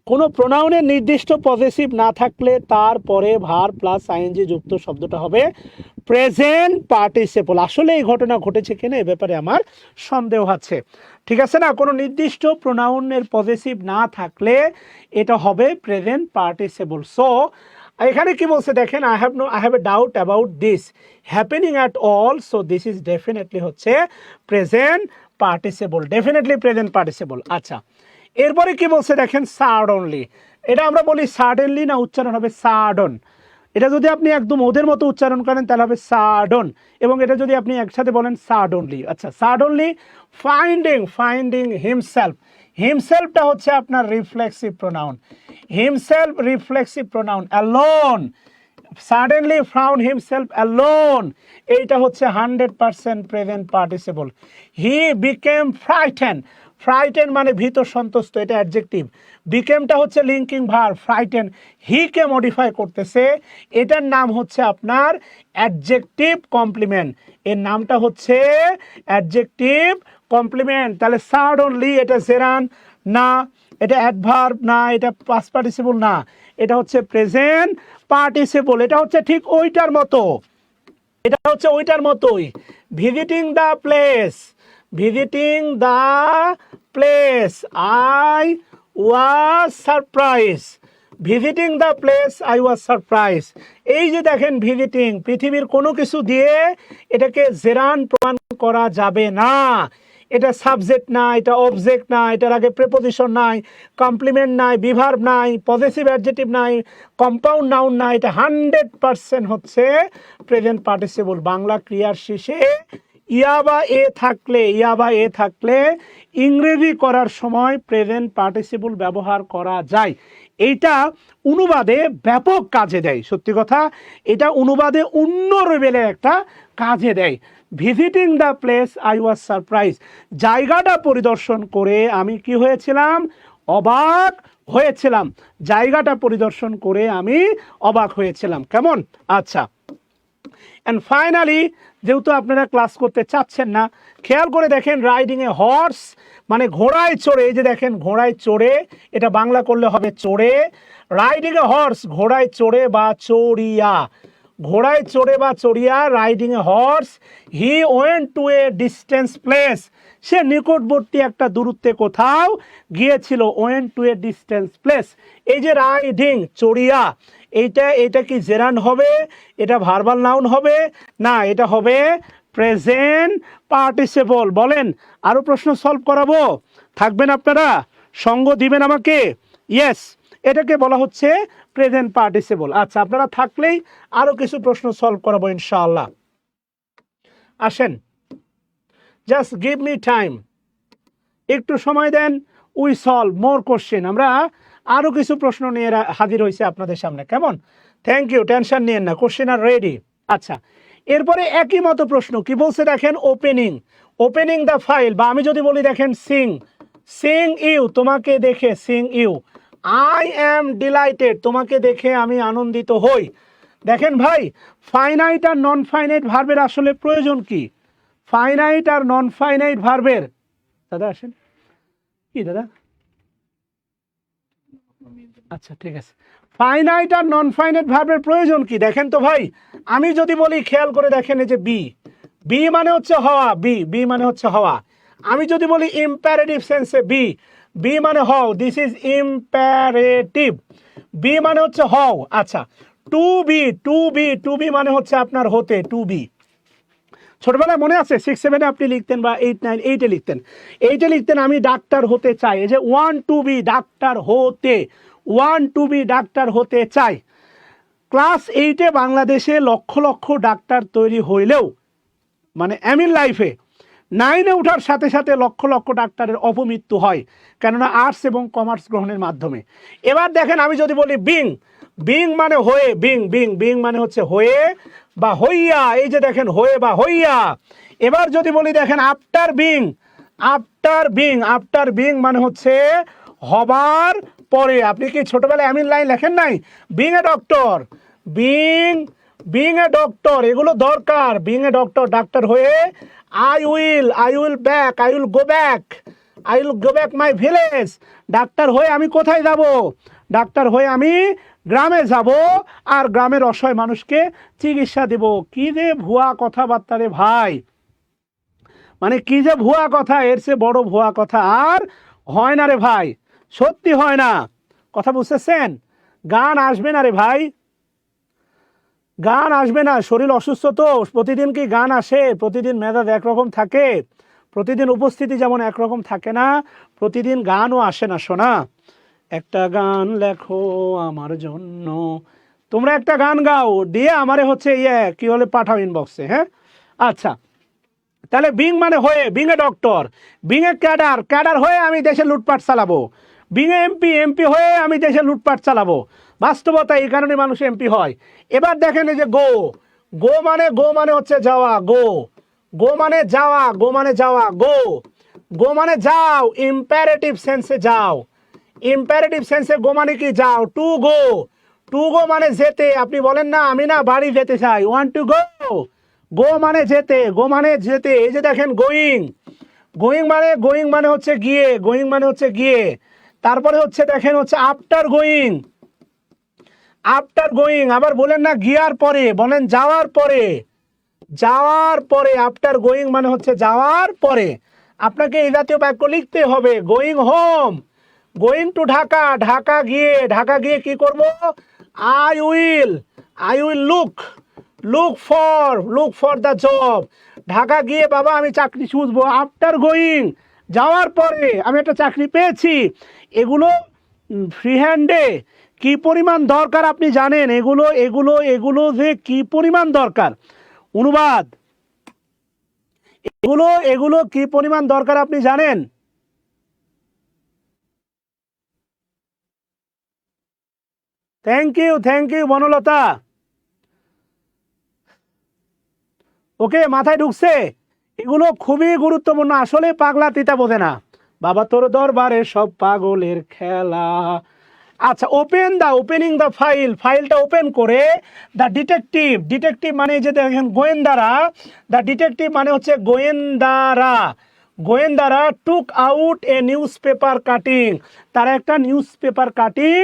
কোনো প্রোনাউনের নির্দিষ্ট পজেসিভ না থাকলে তারপরে ভার প্লাস আইএনজি যুক্ত শব্দটা হবে প্রেজেন্ট পার্টিসিপল। আসলে এই ঘটনা ঘটেছে কিনা এ ব্যাপারে আমার সন্দেহ আছে, ঠিক আছে না? কোনো নির্দিষ্ট প্রোনাউনের পজেসিভ না থাকলে এটা হবে প্রেজেন্ট পার্টিসিপল। সো এখানে কি বলছে দেখেন, I have a doubt about this happening at all, so this is definitely হচ্ছে present participle, definitely present participle. আচ্ছা, এরপরে কি বলছে দেখেন, সাডনলি। এটা আমরা বলি সাডেনলি, না উচ্চারণ হবে সাডন। এটা যদি আপনি একদম ওদের মতো উচ্চারণ করেন তাহলে হবে সাডন, এবং এটা যদি আপনি একসাথে বলেন সাডনলি। আচ্ছা, সাডনলি ফাইন্ডিং হিমসেলফটা হচ্ছে আপনার reflexive pronoun, himself reflexive pronoun. Alone, suddenly found himself alone, এইটা হচ্ছে 100% present participle. He became frighten মানে ভীত সন্তুষ্ট, এটা অ্যাডজেক্টিভ। বিকেমটা হচ্ছে লিঙ্কিং ভার্ব, ফ্রাইটেন হিকে মডিফাই করতেছে, এটার নাম হচ্ছে আপনার অ্যাডজেক্টিভ কমপ্লিমেন্ট, এর নামটা হচ্ছে অ্যাডজেক্টিভ কমপ্লিমেন্ট। তাহলে সাডনলি এটা জেরান না, এটা অ্যাডভার্ব না, এটা পাস্ট পার্টিসিপল না, এটা হচ্ছে প্রেজেন্ট পার্টিসিপল। এটা হচ্ছে ঠিক ওইটার মতো, এটা হচ্ছে ওইটার মতোই। Visiting the place I was surprise. এই যে দেখেন ভিজিটিং, পৃথিবীর কোনো কিছু দিয়ে এটাকে জেরান প্রমাণ করা যাবে না। এটা সাবজেক্ট না, এটা অবজেক্ট না, এটার আগে প্রেপোজিশন নাই, কমপ্লিমেন্ট নাই, বিভার্ব নাই, পজেসিভ অ্যাডজেক্টিভ নাই, কম্পাউন্ড নাউন নাই, এটা 100% হচ্ছে প্রেজেন্ট পার্টিসিপল। বাংলা ক্রিয়ার শেষে ইয়া বা এ থাকলে ইংরেজি করার সময় প্রেজেন্ট পার্টিসিপল ব্যবহার করা যায়। এইটা অনুবাদে ব্যাপক কাজে দেয়, সত্যি কথা, এটা অনুবাদে অন্য লেভেলের একটা কাজে দেয়। Visiting the place I was surprise, জায়গাটা পরিদর্শন করে আমি কি হয়েছিলাম, অবাক হয়েছিলাম। জায়গাটা পরিদর্শন করে আমি অবাক হয়েছিলাম। কেমন? আচ্ছা, অ্যান্ড ফাইনালি, যেহেতু আপনারা ক্লাস করতে চাচ্ছেন না, খেয়াল করে দেখেন, রাইডিং এ হর্স মানে ঘোড়ায় চড়ে, এই যে দেখেন ঘোড়ায় চড়ে, এটা বাংলা করলে হবে চড়ে। রাইডিং এ হর্স ঘোড়ায় চড়ে বা চড়িয়া, ঘোড়ায় চড়ে বা চড়িয়া, riding a horse. He went to a distance place, সে নিকটবর্তী একটা দূরত্বে কোথাও গিয়েছিল। Went to a distance place, এই যে রাইডিং চড়িয়া, এটা কি জেরান হবে, এটা ভার্বাল নাউন হবে না, এটা হবে প্রেজেন্ট পার্টিসিপল। বলেন, আরো প্রশ্ন সলভ করাবো? থাকবেন আপনারা, সঙ্গ দিবেন আমাকে? ইয়েস, এটাকে বলা হচ্ছে প্রেজেন্ট পার্টিসিপল। আচ্ছা, আপনারা থাকলেই আরো কিছু প্রশ্ন সলভ করাবো ইনশাআল্লাহ। আসেন, জাস্ট গিভ মি টাইম, একটু সময় দেন, উই সলভ মোর কোশ্চেন। আমরা আরো কিছু প্রশ্ন নিয়ে হাজির হয়েছে আপনাদের সামনে। কেমন? থ্যাংক ইউ, টেনশন নিয়েন না, কোশ্চেন আর রেডি। আচ্ছা, এরপরে একই মতো প্রশ্ন কি বলছে দেখেন, ওপেনিং দ্য ফাইল, বা আমি যদি বলি দেখেন সিং ইউ, তোমাকে দেখে, seeing you. I am delighted, তোমাকে দেখে আমি আনন্দিত হই। দেখেন ভাই, ফাইনাইট আর নন ফাইনাইট ভার্বের আসলে প্রয়োজন কি? ফাইনাইট আর নন ফাইনাইট ভার্বের, দাদা আসেন, কি দাদা, আচ্ছা ঠিক আছে, ফাইনাইট আর নন ফাইনাইট ভার্বের প্রয়োজন কি দেখেন তো ভাই। আমি যদি বলি, খেয়াল করে দেখেন, এই যে বি মানে হচ্ছে হওয়া, বি মানে হচ্ছে হওয়া। আমি যদি বলি ইম্পারেটিভ সেন্সে বি মানে হও, দিস ইজ ইম্পারেটিভ, বি মানে হচ্ছে হও। আচ্ছা, টু বি মানে হচ্ছে আপনার হতে, টু বি। ছোটবেলায় মনে আছে 6, 7 আপনি লিখতেন, বা 8, 9, 8 লিখতেন, আমি ডাক্তার হতে চাই। এই যে ওয়ান টু বি, ডাক্তার হতে চাই। ক্লাস 8-এ বাংলাদেশে লক্ষ লক্ষ ডাক্তার তৈরি হইলেও, মানে লাইফে 9-এ ওঠার সাথে সাথে লক্ষ লক্ষ ডাক্তারের অপমৃত্যু হয়, কেননা আর্টস এবং কমার্স গ্রহণের মাধ্যমে। এবার দেখেন আমি যদি বলি বিং, বিং মানে হয়ে, বিং বিং বিং মানে হচ্ছে হয়ে বা হইয়া, এই যে দেখেন হয়ে বা হইয়া। এবার যদি বলি দেখেন after being, after being, after being মানে হচ্ছে হবার পরে। আপনি কি ছোটবেলায় এমন লাইন লেখেন নাই, being a doctor, being being a doctor, এগুলো দরকার। বিং এ ডক্টর, ডাক্তার হয়ে I will back, I will go back, I will go back my village. Doctor হয়ে আমি কোথায় যাব? ডাক্তার হয়ে আমি গ্রামে যাব আর গ্রামের অসহায় মানুষকে চিকিৎসা দেব। কি যে ভুয়া কথাবার্তা রে ভাই, মানে কি যে ভুয়া কথা, এর চেয়ে বড় ভুয়া কথা আর হয় না রে ভাই, সত্যি হয় না। কথা বুঝতেছেন? গান আসবে না রে ভাই, গান আসবে না। শরীর অসুস্থ তো প্রতিদিন কি গান আসে? প্রতিদিন মেজাজ একরকম থাকে? প্রতিদিন উপস্থিতি যেমন একরকম থাকে না, প্রতিদিন গানও আসে না শোনা। একটা গান লেখো আমার জন্য, তোমরা একটা গান গাও, দিয়ে আমারে হচ্ছে কি হলে পাঠাও ইনবক্সে, হ্যাঁ? আচ্ছা, তাহলে বিং মানে হয়ে, being a doctor, being a cadre, cadre হয়ে আমি দেশে লুটপাট চালাবো, বিং এ এমপি, এমপি হয়ে আমি দেশে লুটপাট চালাবো। বাস্তবতা, এই কারণে মানুষ এমপি হয়। এবার দেখেন এই যে গো, গো মানে হচ্ছে যাওয়া, গো, গো মানে যাওয়া, গো মানে যাওয়া, গো, গো মানে যাও, ইম্পারেটিভ সেন্সে যাও, ইম্পারেটিভ সেন্সে গো মানে কি যাও, টু গো, টু গো মানে যেতে। আপনি বলেন না আমি না বাড়ি যেতে চাই, ওয়ান্ট টু গো, গো মানে যেতে, গো মানে যেতে। এই যে দেখেন গোয়িং, গোয়িং মানে হচ্ছে গিয়ে, গোয়িং মানে হচ্ছে গিয়ে। তারপরে হচ্ছে দেখেন হচ্ছে আফটার গোয়িং, আফটার গোয়িং। আবার বলেন না গিয়ার পরে, বলেন যাওয়ার পরে, যাওয়ার পরে। আফটার গোয়িং মানে হচ্ছে যাওয়ার পরে। আপনাকে এই জাতীয় বাক্য লিখতে হবে। Going home, going to Dhaka, Dhaka গিয়ে, ঢাকা গিয়ে কি করব? I will look for the job. Dhaka গিয়ে বাবা আমি চাকরি খুঁজবো। আফটার গোয়িং, যাওয়ার পরে আমি একটা চাকরি পেয়েছি। এগুলো ফ্রি হ্যান্ডে কি পরিমাণ দরকার আপনি জানেন? এগুলো এগুলো এগুলো যে কি পরিমাণ দরকার, অনুবাদ, এগুলো এগুলো কি পরিমাণ দরকার আপনি জানেন? Thank you Banalata. ওকে, মাথায় ঢুকছে। এগুলো খুবই গুরুত্বপূর্ণ। আসলে পাগলা তিতা বোঝে না, বাবা তোর দরবারে সব পাগলের খেলা। আচ্ছা, ওপেনিং দ্য ফাইল, ফাইলটা ওপেন করে দ্য ডিটেকটিভ, ডিটেকটিভ মানে যে দেখেন গোয়েন্দারা, দ্য ডিটেকটিভ মানে হচ্ছে গোয়েন্দারা, গোয়েন্দারা টুক আউট এ নিউজ পেপার কাটিং, তারা একটা নিউজ পেপার কাটিং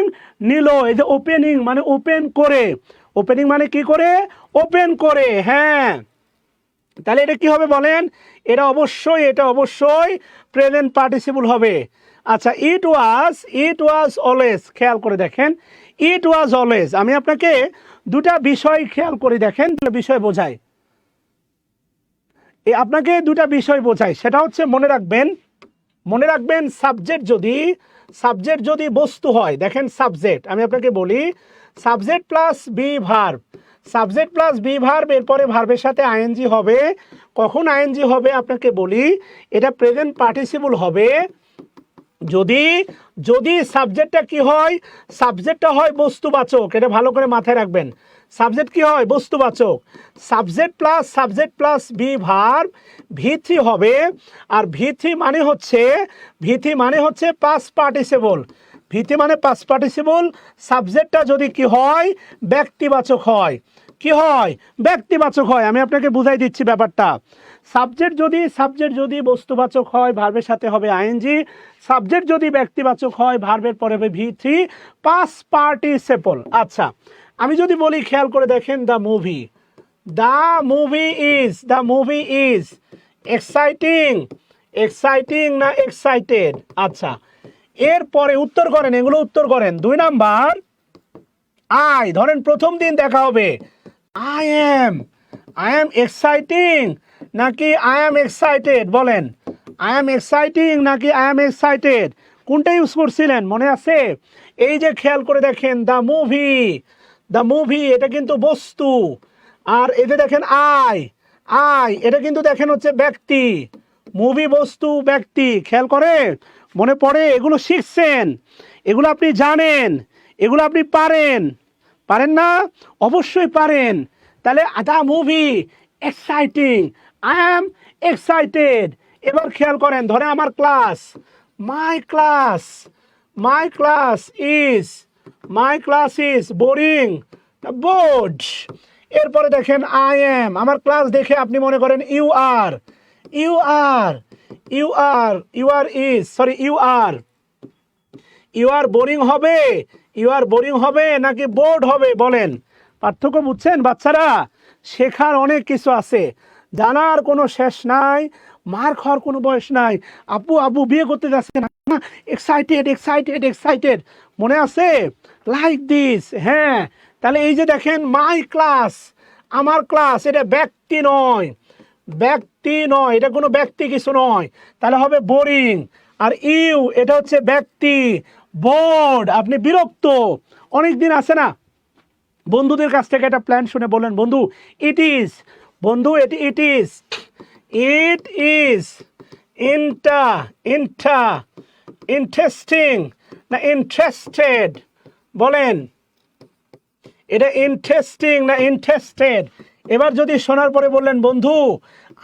নিল। এই যে ওপেনিং মানে ওপেন করে, ওপেনিং মানে কি করে? ওপেন করে, হ্যাঁ। তাহলে এটা কি হবে বলেন? এটা অবশ্যই প্রেজেন্ট পার্টিসিপল হবে। আচ্ছা, ইট ওয়াজ অলওয়েজ, খেয়াল করে দেখেন, ইট ওয়াজ অলওয়েজ। আমি আপনাকে দুটা বিষয় খেয়াল করে দেখেন, বিষয় বোঝায়, আপনাকে দুটা বিষয় বোঝায়। সেটা হচ্ছে মনে রাখবেন সাবজেক্ট যদি বস্তু হয়, দেখেন সাবজেক্ট, আমি আপনাকে বলি subject plus be verb, subject plus be verb, এরপরে ভার্বের সাথে আইএনজি হবে। কখন আইএনজি হবে আপনাকে বলি, এটা প্রেজেন্ট পার্টিসিপল হবে যদি সাবজেক্টটা কি হয়, সাবজেক্টটা হয় বস্তুবাচক। এটা ভালো করে মাথায় রাখবেন, সাবজেক্ট কি হয়? বস্তুবাচক। সাবজেক্ট প্লাস বি ভার্ব ভি3 হবে। আর ভি3 মানে হচ্ছে পাস্ট পার্টিসিপল, ভি3 মানে পাস্ট পার্টিসিপল। সাবজেক্টটা যদি কি হয়? ব্যক্তিবাচক হয়। কি হয়? ব্যক্তিবাচক হয়। আমি আপনাকে বুঝাই দিচ্ছি ব্যাপারটা। সাবজেক্ট যদি বস্তুবাচক হয়, ভার্বের সাথে হবে আইএনজি। সাবজেক্ট যদি ব্যক্তিবাচক হয়, ভার্বের পরে হবে ভি3, পাস্ট পার্টিসিপল। আচ্ছা, আমি যদি বলি, খেয়াল করে দেখেন, দ্য মুভি ইজ এক্সাইটিং না এক্সাইটেড? আচ্ছা, এরপরে উত্তর করেন, এগুলো উত্তর করেন। 2 নাম্বার, আই, ধরেন প্রথম দিন দেখা হবে, আই এম এক্সাইটিং নাকি আই এম এক্সাইটেড? বলেন, আই এম এক্সাইটিং নাকি আই এম এক্সাইটেড? কোনটা ইউজ করছিলেন মনে আছে? এই যে খেয়াল করে দেখেন, দ্য মুভি এটা কিন্তু বস্তু। আর এই যে দেখেন আই, এটা কিন্তু দেখেন হচ্ছে ব্যক্তি, মুভি বস্তু ব্যক্তি, খেয়াল করে মনে পড়ে, এগুলো শিখছেন, এগুলো আপনি জানেন, এগুলো আপনি পারেন, পারেন না? অবশ্যই পারেন। তাহলে the movie exciting, I am excited. এবার খেয়াল করেন, ধরে আমার class, my class, my class is, my class is boring, board. এরপরে দেখেন আই এম, আমার ক্লাস দেখে আপনি মনে করেন you are, you are, you are, you are is, sorry you are, you are boring হবে, ইউ আর বোরিং হবে নাকি বোর্ড হবে বলেন? পার্থক্য বুঝছেন বাচ্চারা? শেখার অনেক কিছু আছে, জানার কোনো শেষ নাই, মার খাওয়ার কোনো বয়স নাই। আপু আবু বিয়ে করতে যাচ্ছে না, এক্সাইটেড এক্সাইটেড এক্সাইটেড, মনে আছে? লাইক দিস, হ্যাঁ। তাহলে এই যে দেখেন মাই ক্লাস, আমার ক্লাস, এটা ব্যক্তি নয়, ব্যক্তি নয়, এটা কোনো ব্যক্তি কিছু নয়, তাহলে হবে বোরিং। আর ইউ, এটা হচ্ছে ব্যক্তি, বোর্ড, আপনি বিরক্ত। অনেক দিন আছে না, বন্ধুদের কাছ থেকে একটা প্ল্যান শুনে বলেন, বন্ধু ইট ইজ, বন্ধু এটি it is, it is inter, inter, interesting না ইন্টারেস্টেড বলেন? এটা ইন্টারেস্টিং না ইন্টারেস্টেড? এবার যদি শোনার পরে বললেন, বন্ধু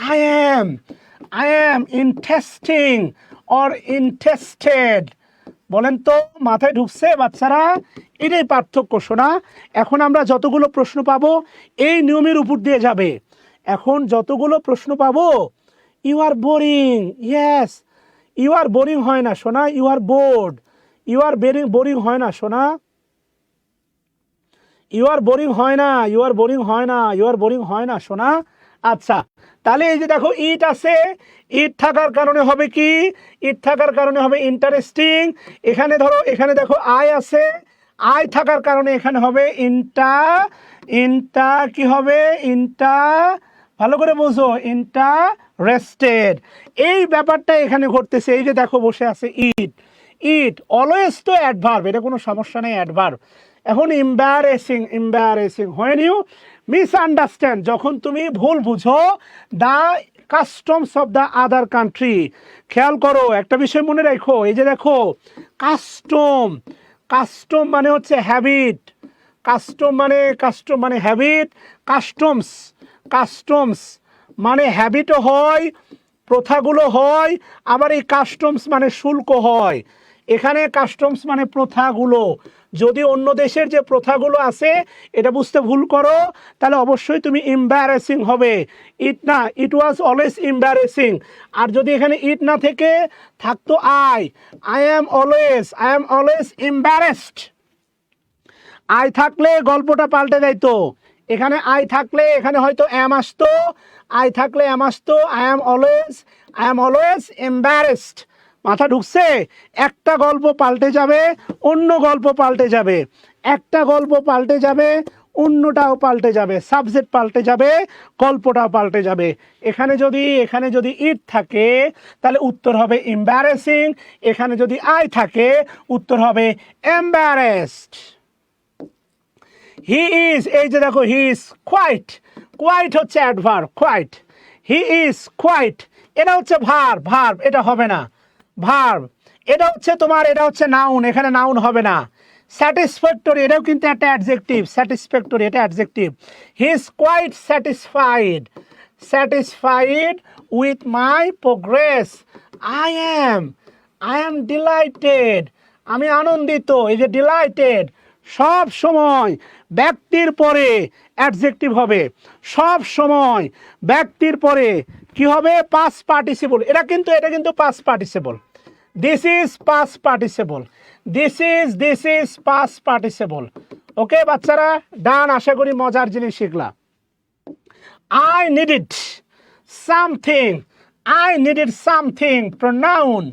I am interesting or interested, বলেন তো মাথায় ঢুকছে বাচ্চারা? এটাই পার্থক্য শোনা। এখন আমরা যতগুলো প্রশ্ন পাবো এই নিয়মের উপর দিয়ে যাবে। এখন যতগুলো প্রশ্ন পাবো, you are boring, yes, you are boring হয় না শোনা, you are bored, you are boring হয় না শোনা, ইউ আর বোরিং হয় না, ইউ আর বোরিং হয় না, ইউ আর বোরিং হয় না শোনা। আচ্ছা, তাহলে এই যে দেখো ইট আছে, ইট থাকার কারণে হবে কি? ইট থাকার কারণে হবে ইন্টারেস্টিং। এখানে ধরো, এখানে দেখো আই আছে, আই থাকার কারণে এখানে হবে ইন্টা, ইন্টা কি হবে? ইন্টা, ভালো করে বোঝো, ইন্টারেস্টেড। এই ব্যাপারটা এখানে ঘটতেছে। এই যে দেখো বসে আছে ইট, ইট অলওয়েজ তো অ্যাডভার্ব, এটা কোনো সমস্যা নেই, অ্যাডভার্ব। এখন embarrassing, embarrassing when you misunderstand, যখন তুমি ভুল বুঝো, the customs of the other country. খেয়াল করো একটা বিষয় মনে রাখো, এই যে দেখো কাস্টম, কাস্টম মানে হচ্ছে হ্যাবিট, কাস্টম মানে হ্যাবিট, কাস্টমস, কাস্টমস মানে হ্যাবিটও হয়, প্রথাগুলো হয়, আবার এই কাস্টমস মানে শুল্ক হয়। এখানে কাস্টমস মানে প্রথাগুলো। যদি অন্য দেশের যে প্রথাগুলো আছে এটা বুঝতে ভুল করো, তাহলে অবশ্যই তুমি ইম্বারেসিং হবে। ইট না, ইট ওয়াজ অলওয়েজ ইম্বারেসিং। আর যদি এখানে ইট না থেকে থাকতো I am always embarrassed. I থাকলে গল্পটা পাল্টে যাইতো, এখানে আই থাকলে এখানে হয়তো অ্যাম আসতো, আই থাকলে অ্যাম আসতো, আই অ্যাম অলওয়েজ এম্বারেসড। মাথা ঢুকছে? একটা গল্প পাল্টে যাবে, অন্য গল্প পাল্টে যাবে, একটা গল্প পাল্টে যাবে, অন্যটাও পাল্টে যাবে, সাবজেক্ট পাল্টে যাবে, গল্পটাও পাল্টে যাবে। এখানে যদি ইট থাকে তাহলে উত্তর হবে এম্বারেসিং, এখানে যদি আই থাকে উত্তর হবে এম্বারেসড। হি ইজ, এই যে দেখো হি ইজ কোয়াইট, কোয়াইট হচ্ছে adverb, quite, he is quite, এটা হচ্ছে ভার্ব, এটা হবে না ভার্ব, এটা হচ্ছে তোমার, এটা হচ্ছে নাউন, এখানে নাউন হবে না। স্যাটিসফ্যাক্টরি, এটাও কিন্তু একটা অ্যাডজেক্টিভ, স্যাটিসফ্যাক্টরি এটা adjective. He is quite satisfied, satisfied with my progress. I am delighted, আমি আনন্দিত, এই যে ডিলাইটেড, সব সময় ব্যক্তির পরে অ্যাডজেক্টিভ হবে, সব সময় ব্যক্তির পরে কি হবে? Past participle. এটা কিন্তু past participle. This is past participle, this is past participle. Okay বাচ্চারা, ডান। আশা করি মজার জিনিস শিখলা। I needed something, I needed something, pronoun,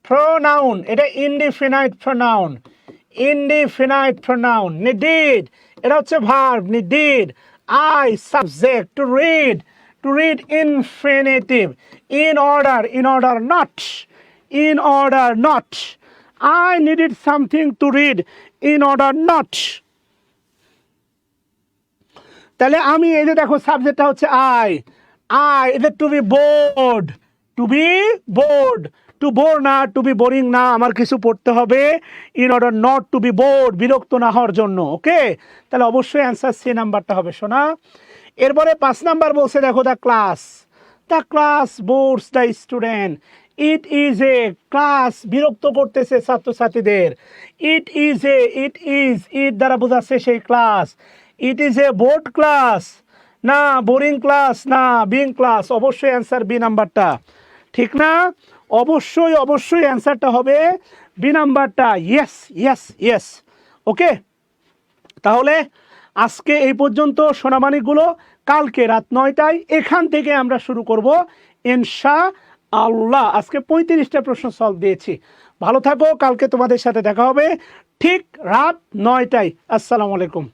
pronoun এটা indefinite pronoun, indefinite pronoun. Needed, এটা হচ্ছে ভার্ব, needed. I subject, to read infinitive. In order not. I needed something to read, in order not. তাহলে আমি এই যে দেখো সাবজেক্টটা হচ্ছে I, এটা to be bored, to be bored, to bore না, টু বি বোরিং না, আমার কিছু পড়তে হবে in order not to be bored, বিরক্ত না হওয়ার জন্য। ওকে, তাহলে অবশ্যই অ্যান্সার সি নাম্বারটা হবে শোনা। এরপরে 5 নাম্বার বলছে দেখো, the class boards the student, it is a, class বিরক্ত করতেছে ছাত্রছাত্রীদের, ইট ইট দ্বারা বোঝাচ্ছে সেই class, it is a board class না, বোরিং ক্লাস না, বিং ক্লাস, অবশ্যই অ্যান্সার বি নাম্বারটা, ঠিক না? অবশ্যই অ্যান্সারটা হবে বি নাম্বারটা, ইয়েস। ওকে, তাহলে আজকে এই পর্যন্ত সোনামানিকগুলো, কালকে রাত 9টায় এখান থেকে আমরা শুরু করব ইনশাআল্লাহ। আজকে 35টা প্রশ্ন সলভ দিয়েছি। ভালো থাকো, কালকে তোমাদের সাথে দেখা হবে ঠিক রাত 9টায়। আসসালামু আলাইকুম।